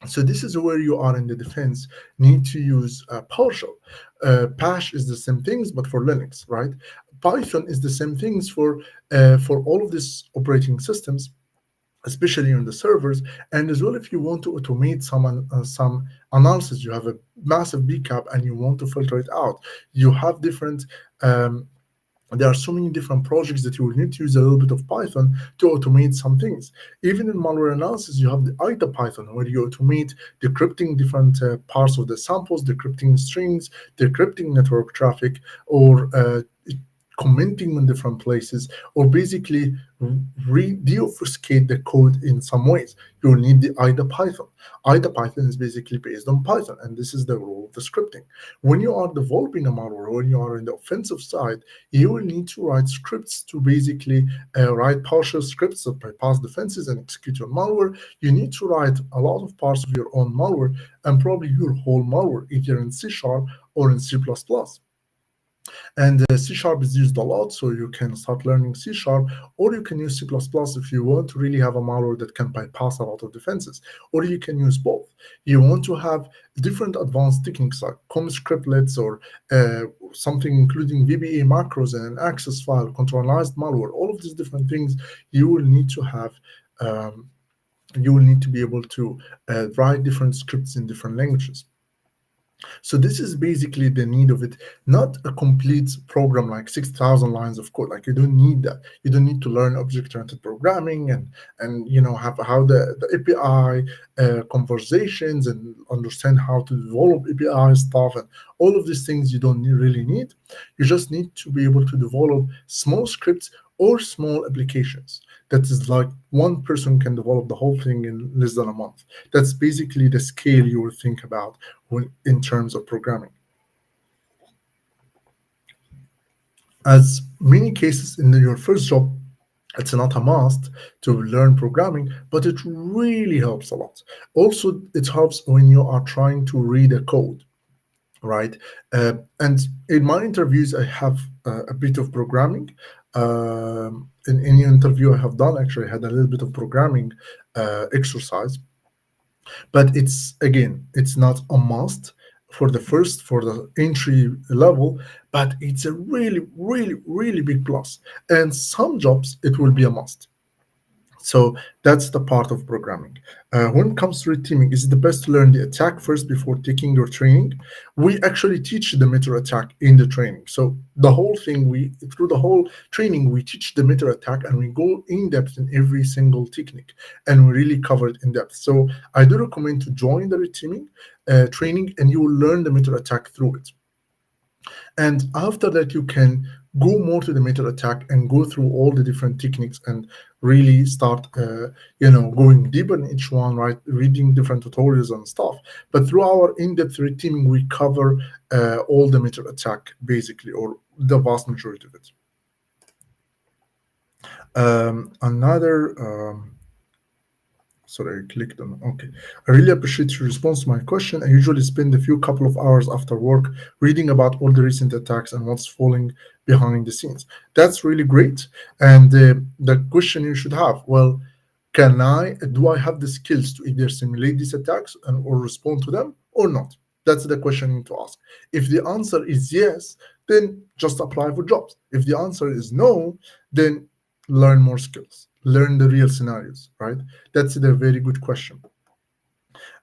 So this is where you are in the defense need to use PowerShell. Bash is the same things, but for Linux, right? Python is the same things for all of these operating systems, especially on the servers. And as well, if you want to automate some analysis, you have a massive bcap and you want to filter it out, you have different um, there are so many different projects that you will need to use a little bit of Python to automate some things. Even in malware analysis, you have the ITA Python, where you automate decrypting different parts of the samples, decrypting strings, decrypting network traffic, or commenting on different places, or basically deobfuscate the code in some ways. You will need the IDA Python. IDA Python is basically based on Python, and this is the role of the scripting. When you are developing a malware, when you are in the offensive side, you will need to write scripts to basically write PowerShell scripts that bypass defenses and execute your malware. You need to write a lot of parts of your own malware, and probably your whole malware, either in C# or in C++. And C sharp is used a lot, so you can start learning C sharp, or you can use C++ if you want to really have a malware that can bypass a lot of defenses, or you can use both. You want to have different advanced techniques like com scriptlets, or something including VBA macros and an access file, containerized malware, all of these different things you will need to have. Um, you will need to be able to write different scripts in different languages. So this is basically the need of it, not a complete program like 6,000 lines of code. Like you don't need that. You don't need to learn object-oriented programming and have how the API conversations and understand how to develop API stuff and all of these things you don't really need. You just need to be able to develop small scripts or small applications. That is like one person can develop the whole thing in less than a month. That's basically the scale you will think about when, in terms of programming. As many cases in your first job, it's not a must to learn programming, but it really helps a lot. Also, it helps when you are trying to read a code, right? And in my interviews, I have a bit of programming. In any interview I have done, actually, I had a little bit of programming exercise, but it's again, it's not a must for the first for the entry level, but it's a really really big plus. And some jobs it will be a must. So that's the part of programming. When it comes to red teaming, is it the best to learn the attack first before taking your training? We actually teach the meta attack in the training. So the whole thing, we through the whole training, we teach the meta attack and we go in depth in every single technique and we really cover it in depth. So I do recommend to join the red teaming training and you will learn the meta attack through it. And after that, you can go more to the meta attack and go through all the different techniques and really start, going deeper in each one, right? Reading different tutorials and stuff. But through our in-depth red teaming, we cover all the meta attack basically, or the vast majority of it. Another Sorry, I clicked on. Okay. I really appreciate your response to my question. I usually spend a few couple of hours after work reading about all the recent attacks and what's falling behind the scenes. That's really great. And the question you should have, well, do I have the skills to either simulate these attacks and or respond to them or not? That's the question you need to ask. If the answer is yes, then just apply for jobs. If the answer is no, then learn more skills, learn the real scenarios, right? That's a very good question.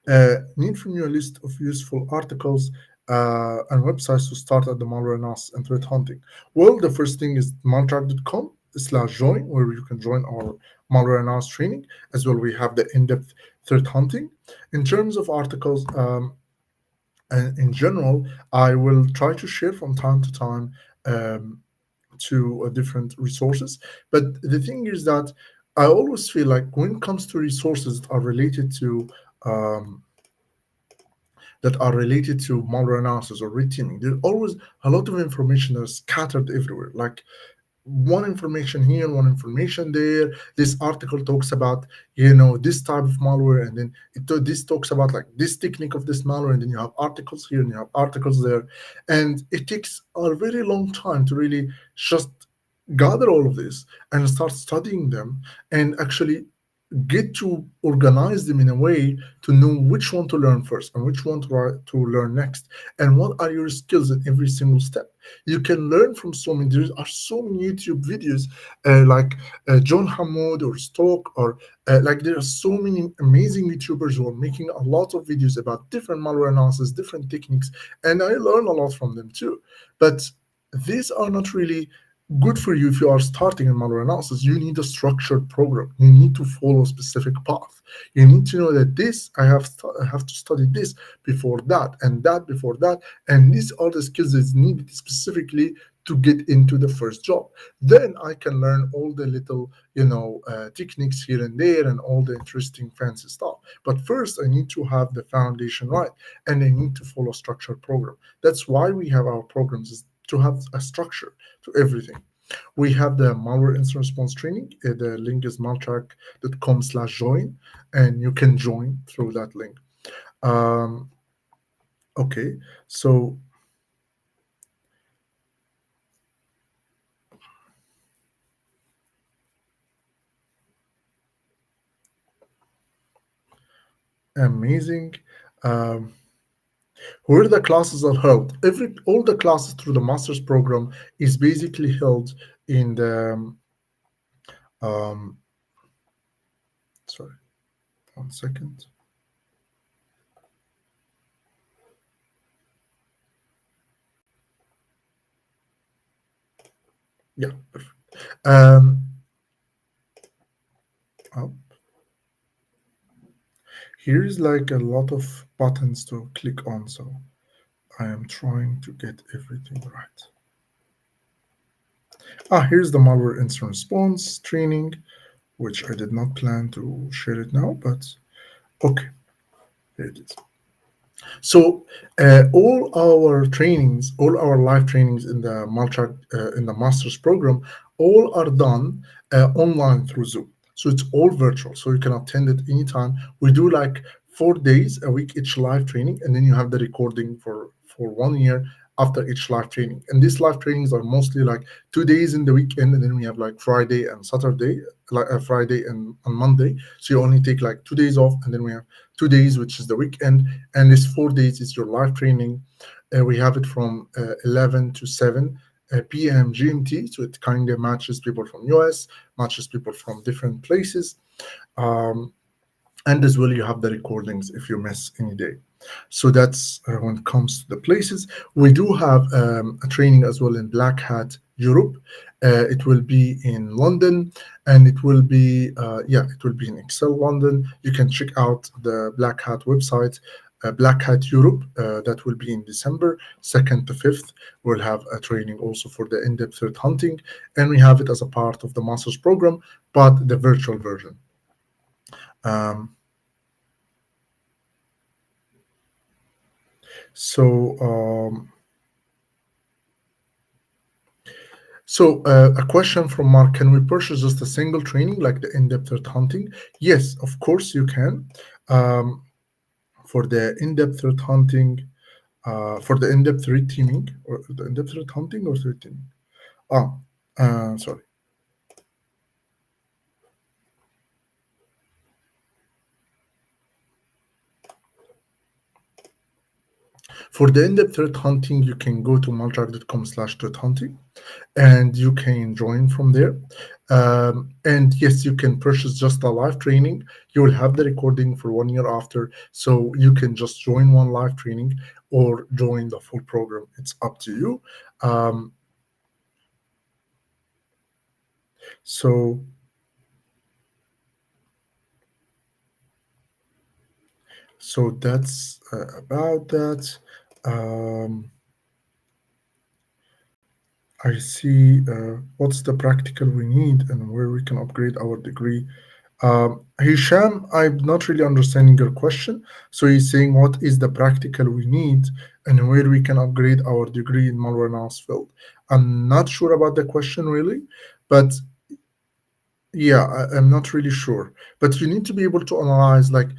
Need from you a list of useful articles and websites to start at the malware analysis and threat hunting. Well, the first thing is maltrack.com/join, where you can join our malware analysis training. As well, we have the in-depth threat hunting. In terms of articles, and in general, I will try to share from time to time um, to different resources. But the thing is that I always feel like when it comes to resources um, that are related to malware analysis or red teaming, there's always a lot of information that's scattered everywhere. Like one information here, one information there. This article talks about, this type of malware, and then this talks about like this technique of this malware, and then you have articles here and you have articles there, and it takes a very long time to really just gather all of this and start studying them and actually get to organize them in a way to know which one to learn first and which one to learn next and what are your skills in every single step. You can learn from so many. There are so many YouTube videos like John Hammond or Stoke or like there are so many amazing YouTubers who are making a lot of videos about different malware analysis, different techniques, and I learn a lot from them too. But these are not really good for you if you are starting in malware analysis. You need a structured program. You need to follow a specific path. You need to know that I have to study this before that and that before that, and these are the skills that's needed specifically to get into the first job. Then I can learn all the little techniques here and there and all the interesting fancy stuff. But first, I need to have the foundation right, and I need to follow a structured program. That's why we have our programs, is to have a structure to everything. We have the malware incident response training. The link is maltrack.com/join, and you can join through that link. Um, okay, so amazing. Um, where the classes are held, all the classes through the master's program is basically held in the um, sorry, 1 second. Yeah, perfect. Um, uh, Here's like a lot of buttons to click on, so I am trying to get everything right. Here's the malware incident response training, which I did not plan to share it now, but okay, here it is. So all our trainings, all our live trainings in the MalTrak, in the master's program, all are done online through Zoom. So it's all virtual, so you can attend it anytime. We do like 4 days a week each live training, and then you have the recording for 1 year after each live training. And these live trainings are mostly like 2 days in the weekend, and then we have like Friday and Saturday, like Friday and on Monday. So you only take like 2 days off, and then we have 2 days, which is the weekend, and this 4 days is your live training. We have it from 11 to 7 p.m. GMT, so it kind of matches people from US, matches people from different places. Um, and as well you have the recordings if you miss any day. So that's when it comes to the places. We do have a training as well in Black Hat Europe. It will be in London, and it will be it will be in Excel London. You can check out the Black Hat website. Black Hat Europe, that will be in December 2nd to 5th. We'll have a training also for the in-depth threat hunting, and we have it as a part of the master's program, but the virtual version. Um, So, a question from Mark: Can we purchase just a single training like the in-depth threat hunting? Yes, of course you can. Um, for the in-depth threat hunting, for the in-depth threat teaming, or the in-depth threat hunting or threat teaming. Ah, Sorry. For the in-depth threat hunting, you can go to maltrack.com/threat hunting, and you can join from there. And yes, you can purchase just a live training. You will have the recording for 1 year after, so you can just join one live training or join the full program. It's up to you. Um, so, that's about that. Um, I see what's the practical we need and where we can upgrade our degree. Hisham, I'm not really understanding your question. So he's saying what is the practical we need and where we can upgrade our degree in malware analysis field. I'm not sure about the question really, but yeah, I'm not really sure. But you need to be able to analyze like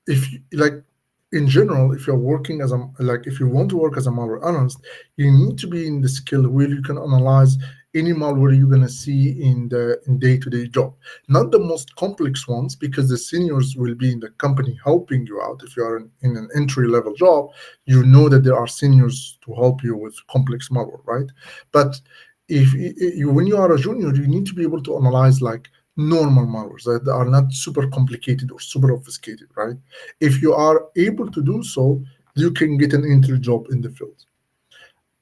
if you, like in general, if you're working as a like if you want to work as a malware analyst, you need to be in the skill where you can analyze any malware you're gonna see in the in day-to-day job. Not the most complex ones, because the seniors will be in the company helping you out. If you are in an entry-level job, you know that there are seniors to help you with complex malware, right? But if when you are a junior, you need to be able to analyze like normal malwares that are not super complicated or super obfuscated, right? If you are able to do so, you can get an entry job in the field.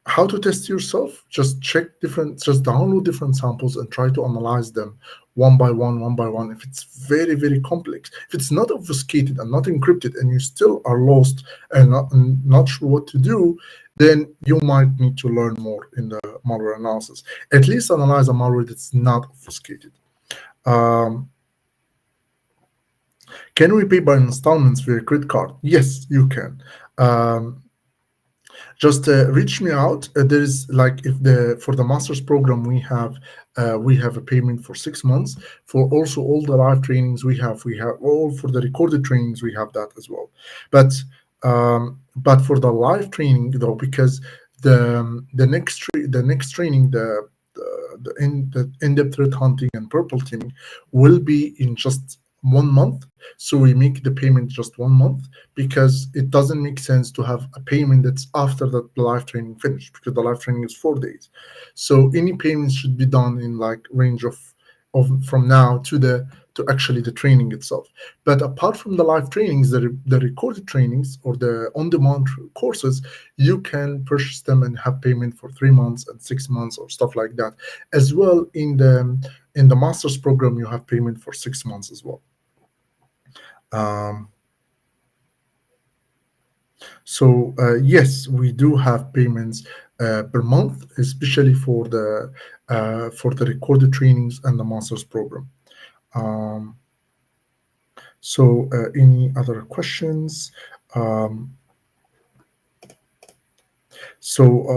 How to test yourself? Just just download different samples and try to analyze them one by one. If it's very, very complex, if it's not obfuscated and not encrypted, and you still are lost and not sure what to do, then you might need to learn more in the malware analysis. At least analyze a malware that's not obfuscated. Um, can we pay by installments via credit card? Yes, you can. Um, just reach me out. There's like if the for the master's program we have a payment for 6 months. For also all the live trainings we have all for the recorded trainings we have that as well. But for the live training though, because the next training the in-depth threat hunting and purple teaming will be in just 1 month. So we make the payment just 1 month, because it doesn't make sense to have a payment that's after the live training finished, because the live training is 4 days. So any payments should be done in like range of from now to the to actually the training itself. But apart from the live trainings, the recorded trainings or the on-demand courses, you can purchase them and have payment for 3 months and 6 months or stuff like that. As well, in the master's program, you have payment for 6 months as well. Um, yes, we do have payments per month, especially for the recorded trainings and the master's program. Um, any other questions? Um,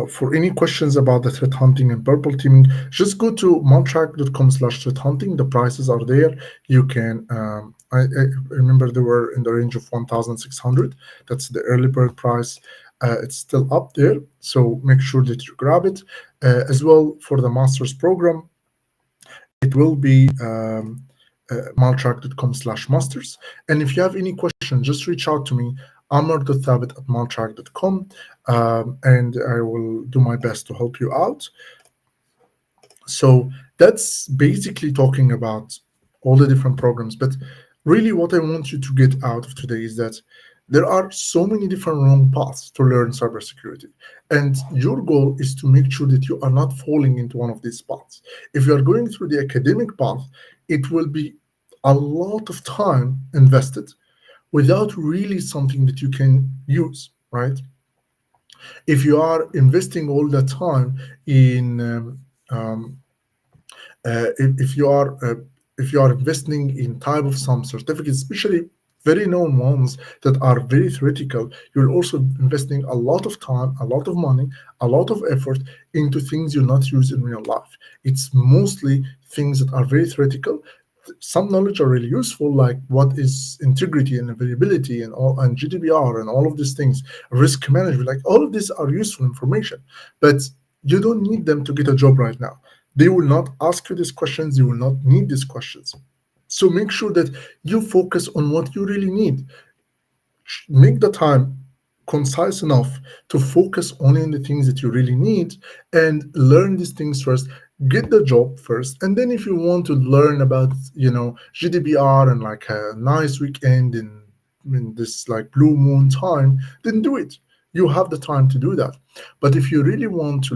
for any questions about the threat hunting and purple teaming, just go to maltrack.com/threat hunting. The prices are there. You can, I remember they were in the range of 1,600. That's the early bird price. It's still up there. So make sure that you grab it. As well, for the master's program, it will be maltrack.com/masters. And if you have any questions, just reach out to me, amr.thabet@maltrack.com, and I will do my best to help you out. So that's basically talking about all the different programs. But really, what I want you to get out of today is that there are so many different wrong paths to learn cybersecurity. And your goal is to make sure that you are not falling into one of these paths. If you are going through the academic path, it will be a lot of time invested without really something that you can use, right? If you are investing all the time in if if you are investing in type of some certificates, especially very known ones that are very theoretical, you're also investing a lot of time, a lot of money, a lot of effort into things you'll not use in real life. It's mostly things that are very theoretical. Some knowledge are really useful, like what is integrity and availability and all, and GDPR and all of these things, risk management, like all of these are useful information, but you don't need them to get a job right now. They will not ask you these questions. You will not need these questions. So make sure that you focus on what you really need. Make the time concise enough to focus only on the things that you really need and learn these things first. Get the job first, and then if you want to learn about GDPR and like a nice weekend in this like blue moon time, then do it. You have the time to do that. But if you really want to,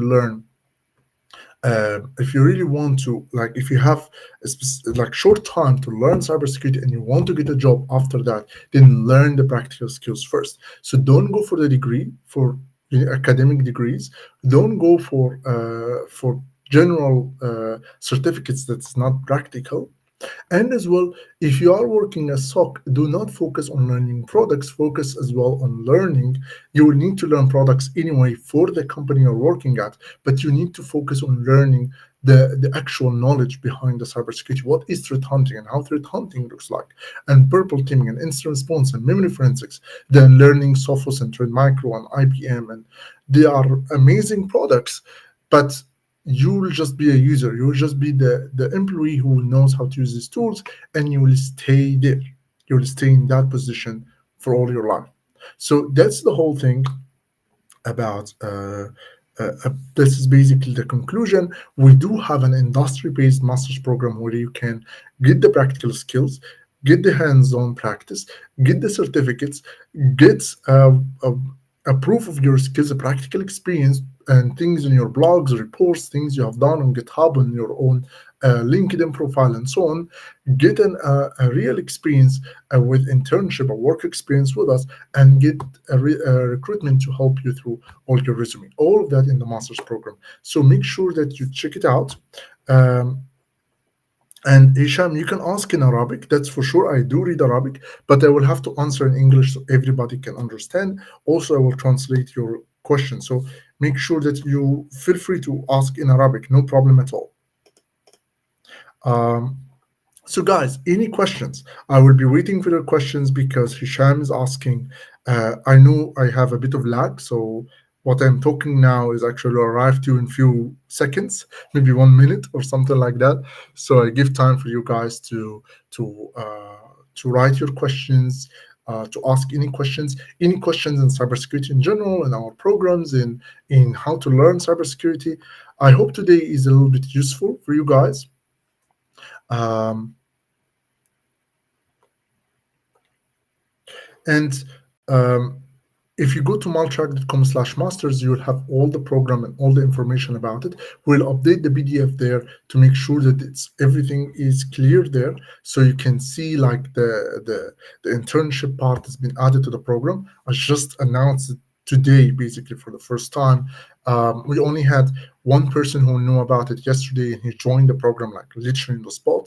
like, if you have like short time to learn cybersecurity and you want to get a job after that, then learn the practical skills first. So don't go for the degree, for academic degrees. Don't go for general certificates that's not practical. And as well, if you are working as SOC, do not focus on learning products, focus as well on learning. You will need to learn products anyway for the company you're working at, but you need to focus on learning the actual knowledge behind the cybersecurity. What is threat hunting and how threat hunting looks like, and purple teaming and incident response and memory forensics, then learning Sophos and Trend Micro and IBM. And they are amazing products, but you will just be a user. You will just be the employee who knows how to use these tools, and you will stay there. You will stay in that position for all your life. So that's the whole thing about this is basically the conclusion. We do have an industry-based master's program where you can get the practical skills, get the hands-on practice, get the certificates, get a proof of your skills, a practical experience, and things in your blogs, reports, things you have done on GitHub, on your own LinkedIn profile, and so on. Get a real experience with internship or work experience with us, and get a recruitment to help you through all your resume. All of that in the master's program. So make sure that you check it out. Um, and Hisham, you can ask in Arabic. That's for sure. I do read Arabic, but I will have to answer in English so everybody can understand. Also, I will translate your question. So make sure that you feel free to ask in Arabic. No problem at all. Um, so, guys, any questions? I will be waiting for your questions because Hisham is asking. I know I have a bit of lag, so what I'm talking now is actually arrive to you in few seconds, maybe 1 minute or something like that. So I give time for you guys to write your questions, to ask any questions in cybersecurity in general, in our programs, in how to learn cybersecurity. I hope today is a little bit useful for you guys. Um, And um, if you go to maltrack.com/masters, you will have all the program and all the information about it. We'll update the PDF there to make sure that it's everything is clear there, so you can see like the internship part has been added to the program. I just announced it today, basically for the first time. We only had one person who knew about it yesterday, and he joined the program like literally in the spot.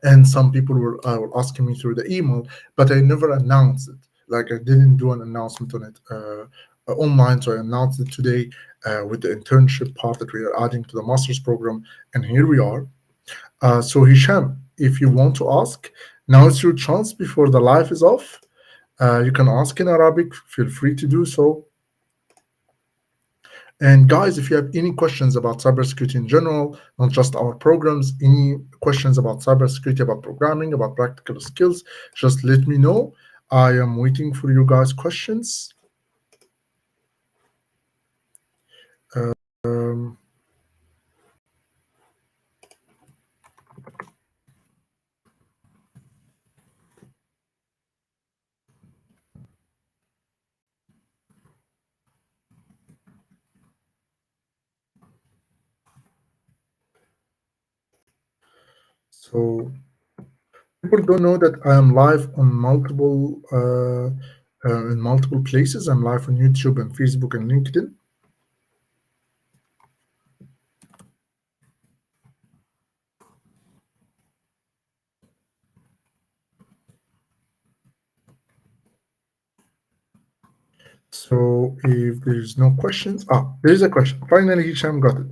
And some people were asking me through the email, but I never announced it. Like I didn't do an announcement on it online, so I announced it today with the internship part that we are adding to the master's program, and here we are. So Hisham, if you want to ask, now it's your chance before the live is off. You can ask in Arabic. Feel free to do so. And guys, if you have any questions about cybersecurity in general, not just our programs, any questions about cybersecurity, about programming, about practical skills, just let me know. I am waiting for you guys' questions. Um, so people don't know that I am live on multiple in multiple places. I'm live on YouTube and Facebook and LinkedIn. So if there's no questions, there is a question. Finally, Hisham got it.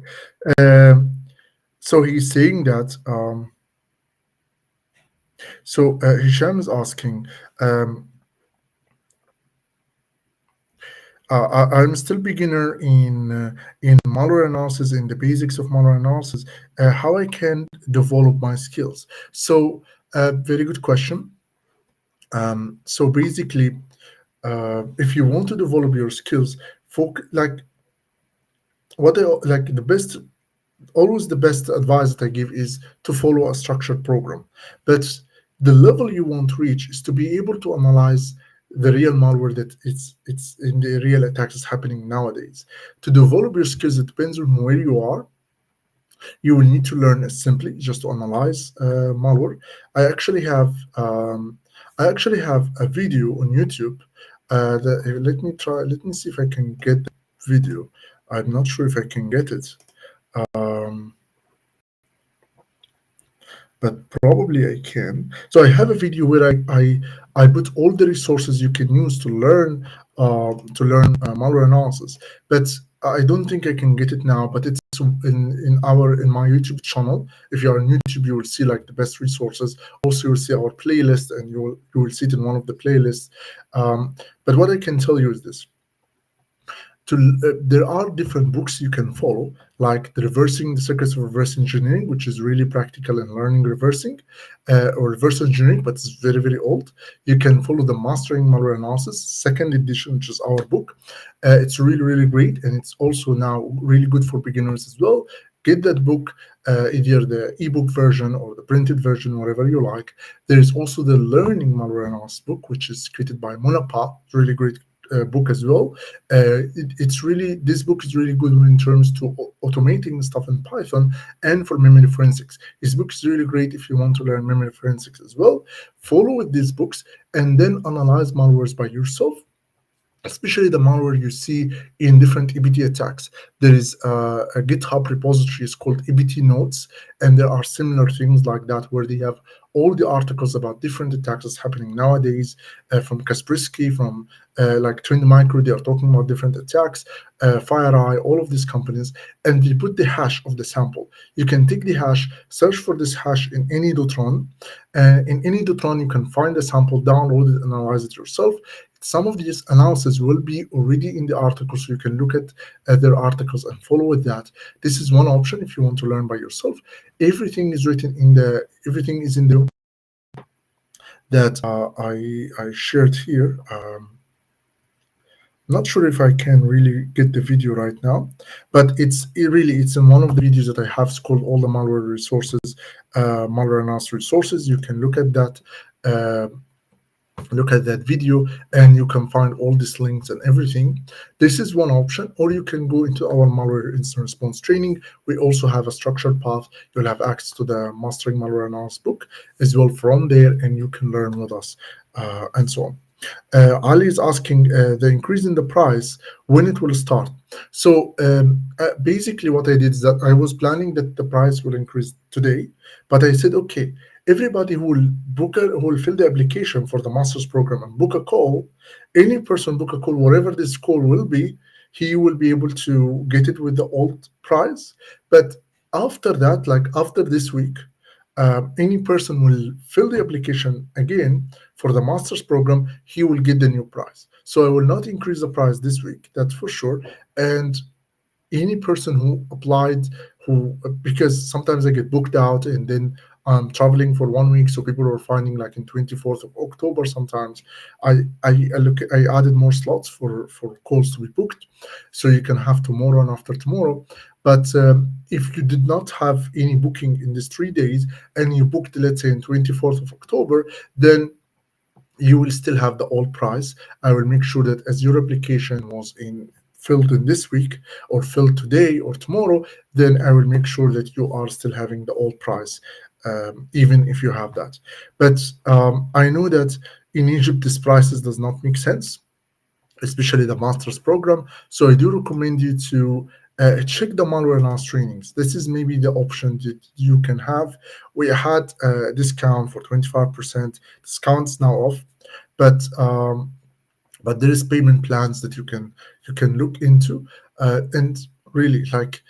So he's saying that. Hisham is asking. Um, I'm still beginner in malware analysis, in the basics of malware analysis. How I can develop my skills? So, very good question. So basically, if you want to develop your skills, like like the best, always the best advice that I give is to follow a structured program. But the level you want to reach is to be able to analyze the real malware that it's in the real attacks is happening nowadays. To develop your skills, it depends on where you are. You will need to learn simply just to analyze malware. I actually have a video on YouTube. Let me see if I can get the video. I'm not sure if I can get it. Um, but probably I can. So I have a video where I put all the resources you can use to learn malware analysis. But I don't think I can get it now. But it's in my YouTube channel. If you are on YouTube, you will see like the best resources. Also, you will see our playlist, and you will see it in one of the playlists. But what I can tell you is this: there are different books you can follow, like the Reversing the Secrets of Reverse Engineering, which is really practical in learning reversing or reverse engineering, but it's very, very old. You can follow the Mastering Malware Analysis, second edition, which is our book. It's really, really great, and it's also now really good for beginners as well. Get that book, either the ebook version or the printed version, whatever you like. There is also the Learning Malware Analysis book, which is created by Munapa, really great book as well. It's really, this book is really good in terms to automating stuff in Python and for memory forensics. This book is really great if you want to learn memory forensics as well. Follow with these books and then analyze malwares by yourself, especially the malware you see in different EBT attacks. There is a GitHub repository, it's called EBT Notes, and there are similar things like that where they have all the articles about different attacks that's happening nowadays, from Kaspersky, from like Trend Micro, they are talking about different attacks, FireEye, all of these companies, and they put the hash of the sample. You can take the hash, search for this hash in any .run. In any .run, you can find the sample, download it, analyze it yourself. Some of these analysis will be already in the article, so you can look at their articles and follow with that. This is one option if you want to learn by yourself. Everything is everything is in the that I shared here. Not sure if I can really get the video right now, but it's in one of the videos that I have. It's called All the Malware Resources, Malware Analysis Resources. You can look at that. look at that video, and you can find all these links and everything. This is one option. Or you can go into our malware incident response training. We also have a structured path. You'll have access to the mastering malware analysis book as well from there, and you can learn with us, and so on. Ali is asking the increase in the price, when it will start. So basically, what I did is that I was planning that the price will increase today, but I said, okay, everybody who will fill the application for the master's program and book a call, any person book a call, whatever this call will be, he will be able to get it with the old price. But after that, like after this week, any person will fill the application again for the master's program, he will get the new price. So I will not increase the price this week, that's for sure. And any person who applied, who, because sometimes I get booked out and then I'm traveling for 1 week, so people are finding like in 24th of October sometimes. I added more slots for calls to be booked, so you can have tomorrow and after tomorrow. But if you did not have any booking in these 3 days and you booked, let's say, in 24th of October, then you will still have the old price. I will make sure that as your application was in filled in this week or filled today or tomorrow, then I will make sure that you are still having the old price, even if you have that. But I know that in Egypt this prices does not make sense, especially the master's program. So I do recommend you to check the malware analysis trainings. This is maybe the option that you can have. We had a discount for 25%. Discounts now off, but there is payment plans that you can look into, and really, like,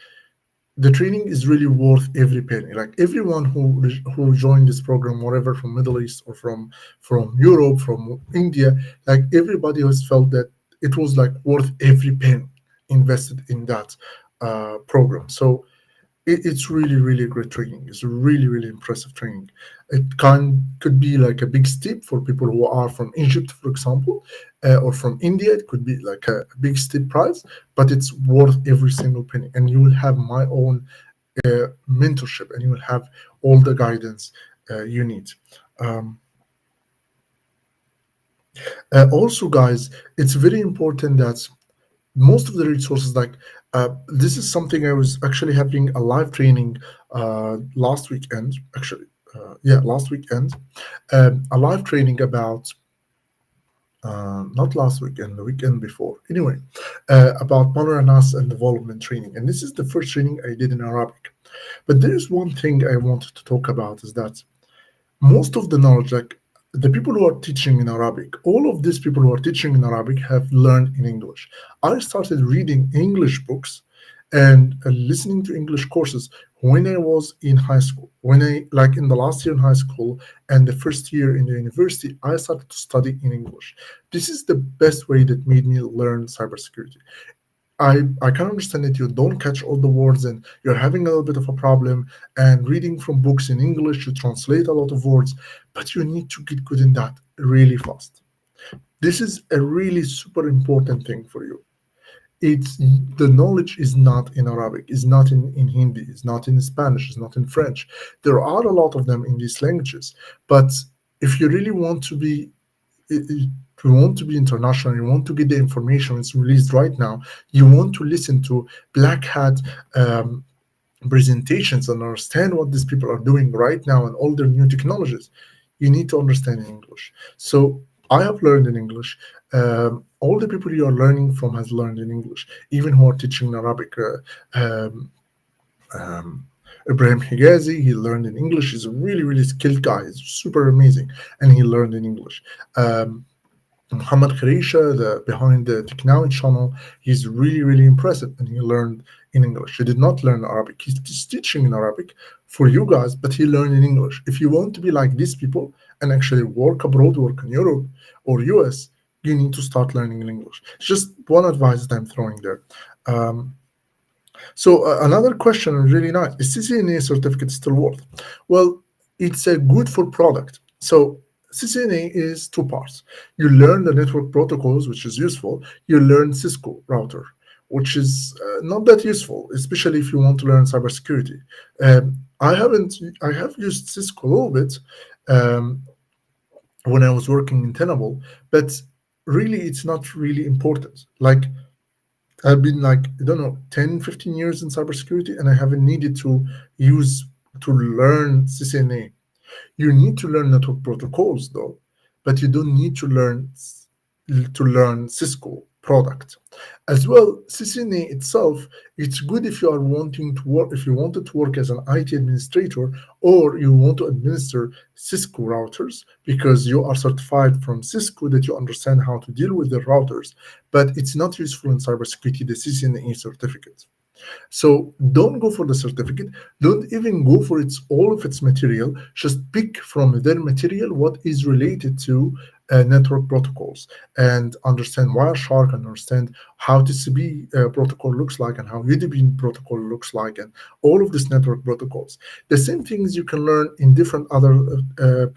the training is really worth every penny. Like everyone who joined this program, whatever, from Middle East or from Europe, from India, like everybody has felt that it was like worth every penny invested in that program. So it's really, really great training. It's really, really impressive training. It could be like a big step for people who are from Egypt, for example, or from India. It could be like a big step price, but it's worth every single penny. And you will have my own mentorship, and you will have all the guidance you need. Um, Also, guys, it's very important that most of the resources, like, this is something I was actually having a live training last weekend, actually. Yeah, last weekend, a live training about, not last weekend, the weekend before, anyway, about Monoranas and development training. And this is the first training I did in Arabic. But there is one thing I wanted to talk about, is that most of the knowledge, like the people who are teaching in Arabic, all of these people who are teaching in Arabic have learned in English. I started reading English books and listening to English courses when I was in high school. When I, like, in the last year in high school and the first year in the university, I started to study in English. This is the best way that made me learn cybersecurity. I can understand that you don't catch all the words and you're having a little bit of a problem, and reading from books in English, you translate a lot of words, but you need to get good in that really fast. This is a really super important thing for you. It's the knowledge is not in Arabic, is not in Hindi, is not in Spanish, is not in French. There are a lot of them in these languages, but if you really want to be, if you want to be international, you want to get the information that's released right now, you want to listen to black hat presentations and understand what these people are doing right now and all their new technologies, you need to understand in English. So I have learned in English. All the people you are learning from has learned in English, even who are teaching in Arabic. Um, um, Ibrahim Higazi, he learned in English. He's a really, really skilled guy. He's super amazing, and he learned in English. Muhammad Kharisha, the behind the Technology channel, he's really, really impressive, and he learned in English. He did not learn Arabic. He's teaching in Arabic for you guys, but he learned in English. If you want to be like these people and actually work abroad, work in Europe or US, you need to start learning in English. It's just one advice that I'm throwing there. Um, so another question, really nice. Is CCNA certificate still worth? Well, it's a good for product. So CCNA is two parts. You learn the network protocols, which is useful. You learn Cisco router, which is not that useful, especially if you want to learn cybersecurity. I haven't. I have used Cisco a little bit. Um, when I was working in Tenable, but really it's not really important. Like I've been like, I don't know, 10, 15 years in cybersecurity and I haven't needed use to learn CCNA. You need to learn network protocols though, but you don't need to learn Cisco product. As well, CCNA itself, it's good if you are wanting to work, if you wanted to work as an IT administrator or you want to administer Cisco routers because you are certified from Cisco that you understand how to deal with the routers. But it's not useful in cybersecurity, the CCNA certificate. So don't go for the certificate. Don't even go for all of its material. Just pick from their material what is related to network protocols and understand Wireshark, understand how TCP protocol looks like and how UDP protocol looks like, and all of these network protocols. The same things you can learn in different other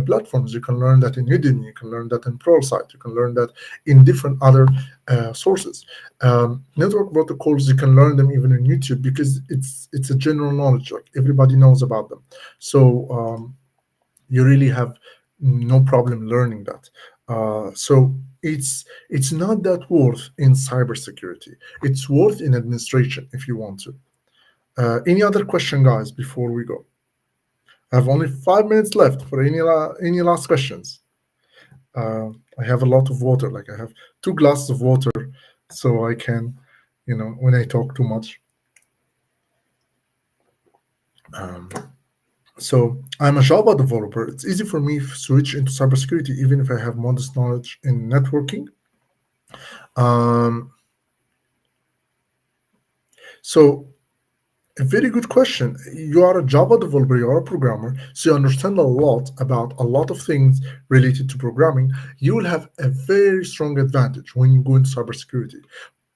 platforms. You can learn that in Udemy, you can learn that in PearlSite, you can learn that in different other sources. Network protocols, you can learn them even on YouTube because it's a general knowledge, like everybody knows about them. So you really have no problem learning that. So it's not that worth in cybersecurity. It's worth in administration if you want to. Any other question, guys, before we go? I have only 5 minutes left for any last questions. I have a lot of water, like I have 2 glasses of water, so I can, when I talk too much. Um, so I'm a Java developer. It's easy for me to switch into cybersecurity, even if I have modest knowledge in networking. Um, so a very good question. You are a Java developer, you are a programmer, so you understand a lot about a lot of things related to programming. You will have a very strong advantage when you go into cybersecurity.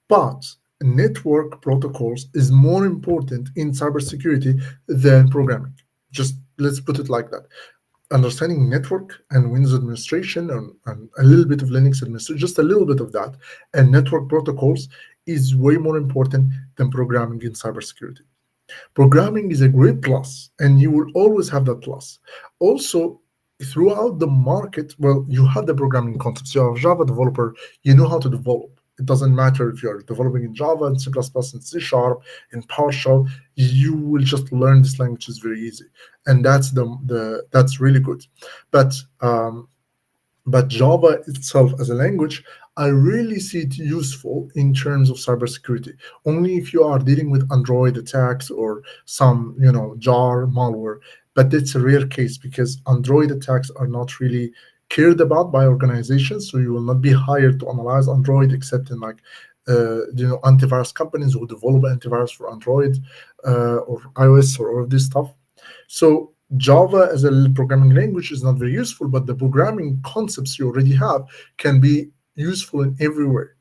But network protocols is more important in cybersecurity than programming. Just let's put it like that. Understanding network and Windows administration and a little bit of Linux administration, just a little bit of that, and network protocols is way more important than programming in cybersecurity. Programming is a great plus, and you will always have that plus. Also, throughout the market, well, you have the programming concepts. You're a Java developer, you know how to develop. It doesn't matter if you're developing in Java and C++ and C Sharp and PowerShell, you will just learn this language is very easy. And that's really good. But but Java itself as a language, I really see it useful in terms of cybersecurity. Only if you are dealing with Android attacks or some, jar malware. But it's a rare case because Android attacks are not really cared about by organizations. So you will not be hired to analyze Android except in like, antivirus companies who develop antivirus for Android or iOS or all of this stuff. So Java as a programming language is not very useful, but the programming concepts you already have can be useful in everywhere.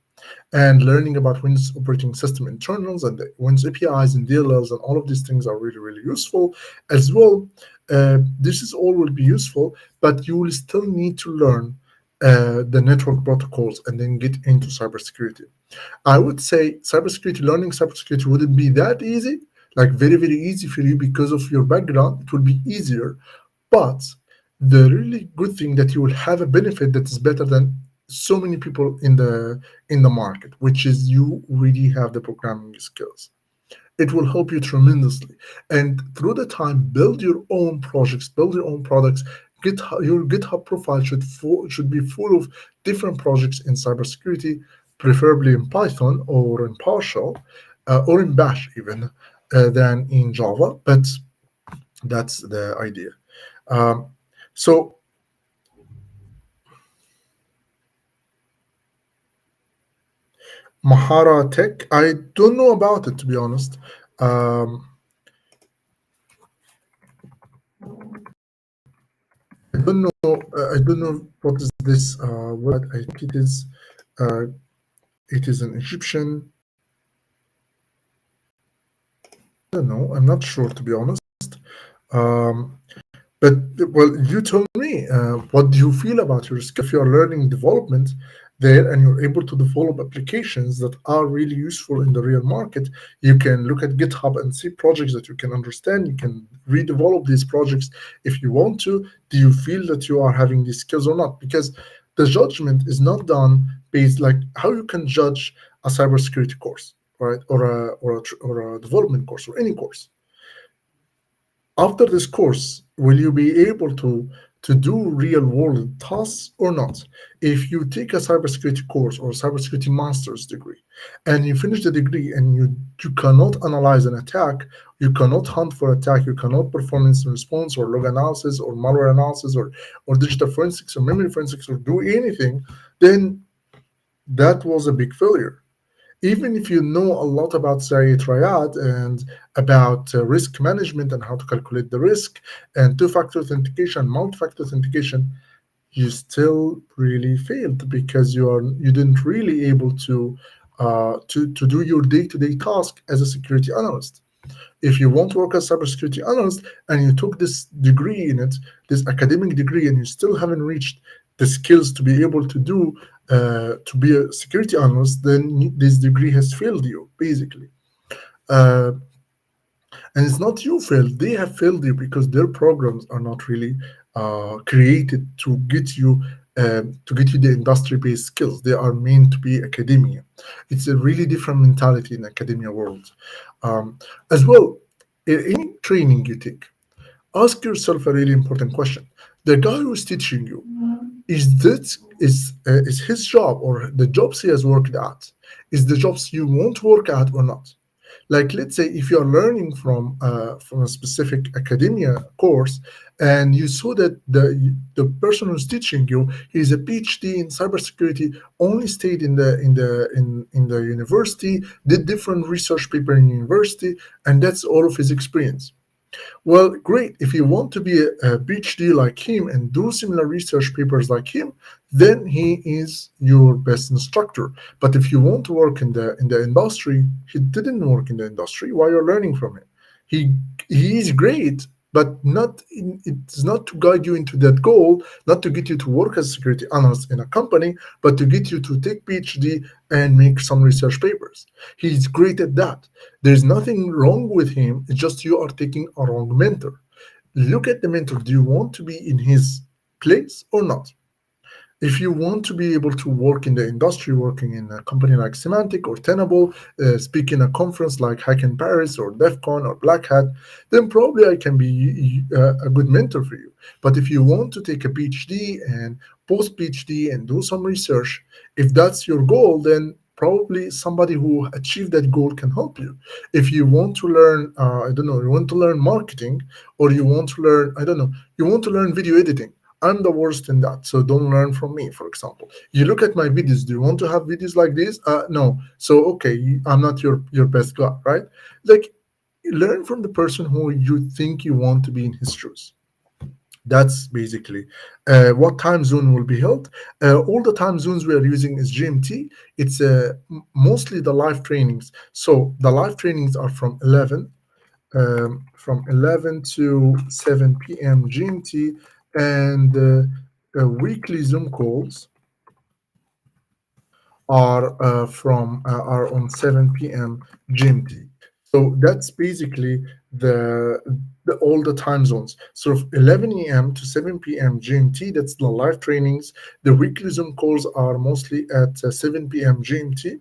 And learning about Windows operating system internals and the Windows APIs and DLLs and all of these things are really, really useful as well. This is all will be useful, but you will still need to learn the network protocols and then get into cybersecurity. I would say learning cybersecurity wouldn't be that easy, like very, very easy for you because of your background. It will be easier. But the really good thing that you will have a benefit that is better than so many people in the market, which is you really have the programming skills. It will help you tremendously. And through the time, build your own projects, build your own products. Your GitHub profile should be full of different projects in cybersecurity, preferably in Python or in PowerShell or in Bash even, than in Java. But that's the idea. Um, so Mahara Tech, I don't know about it to be honest. Um, I don't know what is this word. I think uh, it is an Egyptian. I don't know. I'm not sure to be honest. Um, but well, you told me. What do you feel about your skill? If you are learning development, there, and you're able to develop applications that are really useful in the real market. You can look at GitHub and see projects that you can understand. You can redevelop these projects if you want to. Do you feel that you are having these skills or not? Because the judgment is not done based like how you can judge a cybersecurity course, right, or a development course or any course. After this course, will you be able to do real world tasks or not? If you take a cybersecurity course or cybersecurity master's degree and you finish the degree and you cannot analyze an attack, you cannot hunt for attack, you cannot perform instant response or log analysis or malware analysis or digital forensics or memory forensics or do anything, then that was a big failure. Even if you know a lot about Syria Triad and about risk management and how to calculate the risk and two-factor authentication, multi-factor authentication, you still really failed because you didn't really able to do your day-to-day task as a security analyst. If you want to work as a cybersecurity analyst and you took this degree in it, this academic degree, and you still haven't reached the skills to be able to do to be a security analyst, then this degree has failed you basically. Uh, and it's not you failed; they have failed you because their programs are not really created to get you the industry-based skills. They are meant to be academia. It's a really different mentality in academia world. As well, in any training you take, ask yourself a really important question. The guy who is teaching you, is his job or the jobs he has worked at, is the jobs you want to work at or not? Like, let's say if you're learning from a specific academia course and you saw that the person who's teaching you, he's a PhD in cybersecurity, only stayed in the university, did different research paper in university, and that's all of his experience. Well, great. If you want to be a PhD like him and do similar research papers like him, then he is your best instructor. But if you want to work in the industry, he didn't work in the industry. Why you're learning from him? He he is great, but it's not to guide you into that goal, not to get you to work as a security analyst in a company, but to get you to take PhD and make some research papers. He's great at that. There's nothing wrong with him. It's just you are taking a wrong mentor. Look at the mentor. Do you want to be in his place or not? If you want to be able to work in the industry, working in a company like Semantic or Tenable, speak in a conference like Hack in Paris or DEF CON or Black Hat, then probably I can be a good mentor for you. But if you want to take a PhD and post PhD and do some research, if that's your goal, then probably somebody who achieved that goal can help you. If you want to learn, I don't know, you want to learn marketing, or you want to learn, I don't know, you want to learn video editing. I'm the worst in that, so don't learn from me. For example, you look at my videos. Do you want to have videos like this? No. So okay, I'm not your best guy, right? Like, learn from the person who you think you want to be in his shoes. That's basically what time zone will be held. All the time zones we are using is GMT. It's mostly the live trainings. So the live trainings are from 11 to 7 p.m. GMT, and weekly Zoom calls are on 7 p.m. GMT. So that's basically the, all the time zones. So 11 a.m. to 7 p.m. GMT, that's the live trainings. The weekly Zoom calls are mostly at 7 p.m. GMT.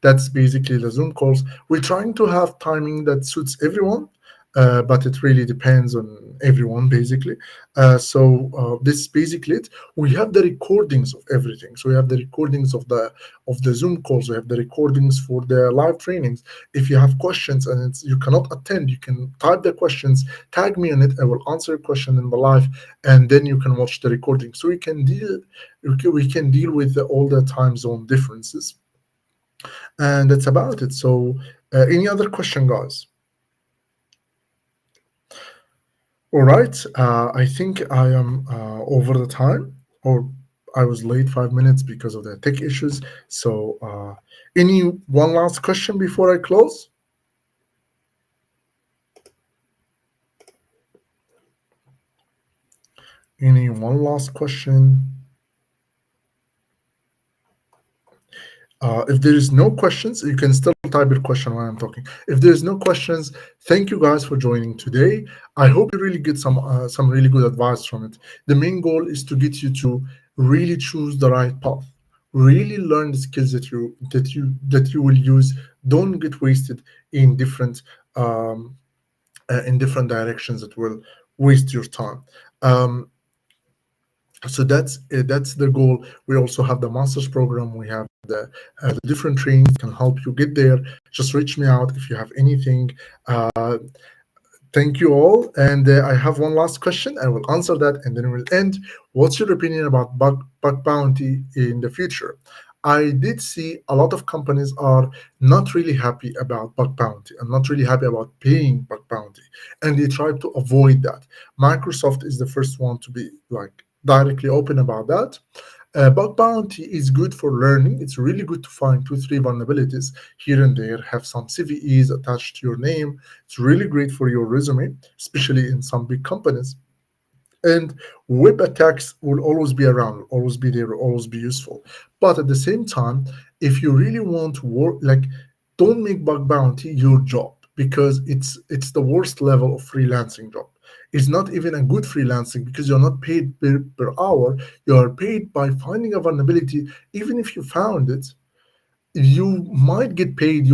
That's basically the Zoom calls. We're trying to have timing that suits everyone, but it really depends on everyone, basically. This is basically it. We have the recordings of everything. So we have the recordings of the Zoom calls. We have the recordings for the live trainings. If you have questions and you cannot attend, you can type the questions, tag me on it. I will answer a question in the live, and then you can watch the recording. So we can deal with all the time zone differences, and that's about it. So, any other question, guys? All right. I think I am over the time, or I was late 5 minutes because of the tech issues. So, any one last question before I close? Any one last question? If there is no questions, you can still type your question while I'm talking. If there is no questions, thank you guys for joining today. I hope you really get some really good advice from it. The main goal is to get you to really choose the right path, really learn the skills that you will use. Don't get wasted in um, different directions that will waste your time. Um, so that's the goal. We also have the master's program. We have the different trainings can help you get there. Just reach me out if you have anything. Thank you all. And I have one last question. I will answer that and then we'll end. What's your opinion about bug bounty in the future? I did see a lot of companies are not really happy about bug bounty and not really happy about paying bug bounty. And they try to avoid that. Microsoft is the first one to be like directly open about that. Bug bounty is good for learning. It's really good to find two, three vulnerabilities here and there, have some CVEs attached to your name. It's really great for your resume, especially in some big companies. And web attacks will always be around, will always be there, will always be useful. But at the same time, if you really want to work, like, don't make bug bounty your job because it's the worst level of freelancing job. It's not even a good freelancing because you're not paid per hour. You are paid by finding a vulnerability. Even if you found it, you might get paid.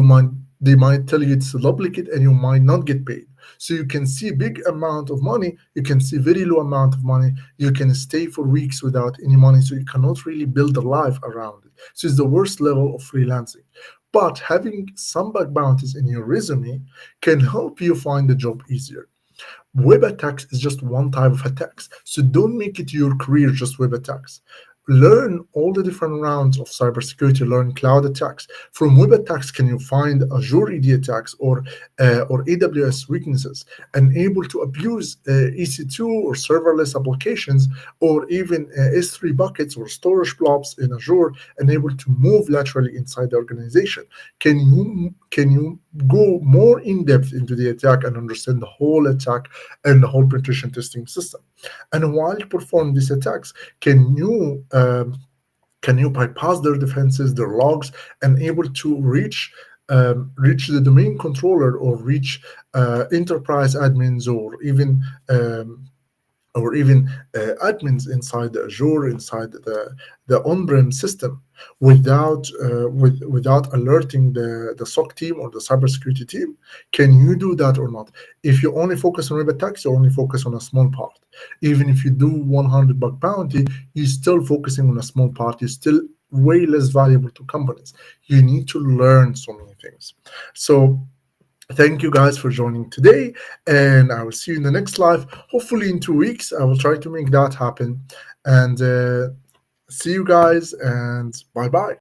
They might tell you it's a duplicate and you might not get paid. So you can see big amount of money, you can see very low amount of money, you can stay for weeks without any money, so you cannot really build a life around it. So it's the worst level of freelancing. But having some bug bounties in your resume can help you find a job easier. Web attacks is just one type of attacks. So don't make it your career just web attacks. Learn all the different rounds of cybersecurity. Learn cloud attacks. From web attacks, can you find Azure AD attacks or AWS weaknesses and able to abuse EC2 or serverless applications or even S3 buckets or storage blobs in Azure and able to move laterally inside the organization? Can you go more in depth into the attack and understand the whole attack and the whole penetration testing system? And while you perform these attacks, can you can you bypass their defenses, their logs, and able to reach the domain controller or reach enterprise admins or even admins inside the Azure, inside the on-prem system, without alerting the SOC team or the cybersecurity team? Can you do that or not? If you only focus on web attacks, you only focus on a small part. Even if you do 100 bug bounty, you're still focusing on a small part. You're still way less valuable to companies. You need to learn so many things. So thank you guys for joining today, and I will see you in the next live. Hopefully, in 2 weeks, I will try to make that happen. And see you guys, and bye bye.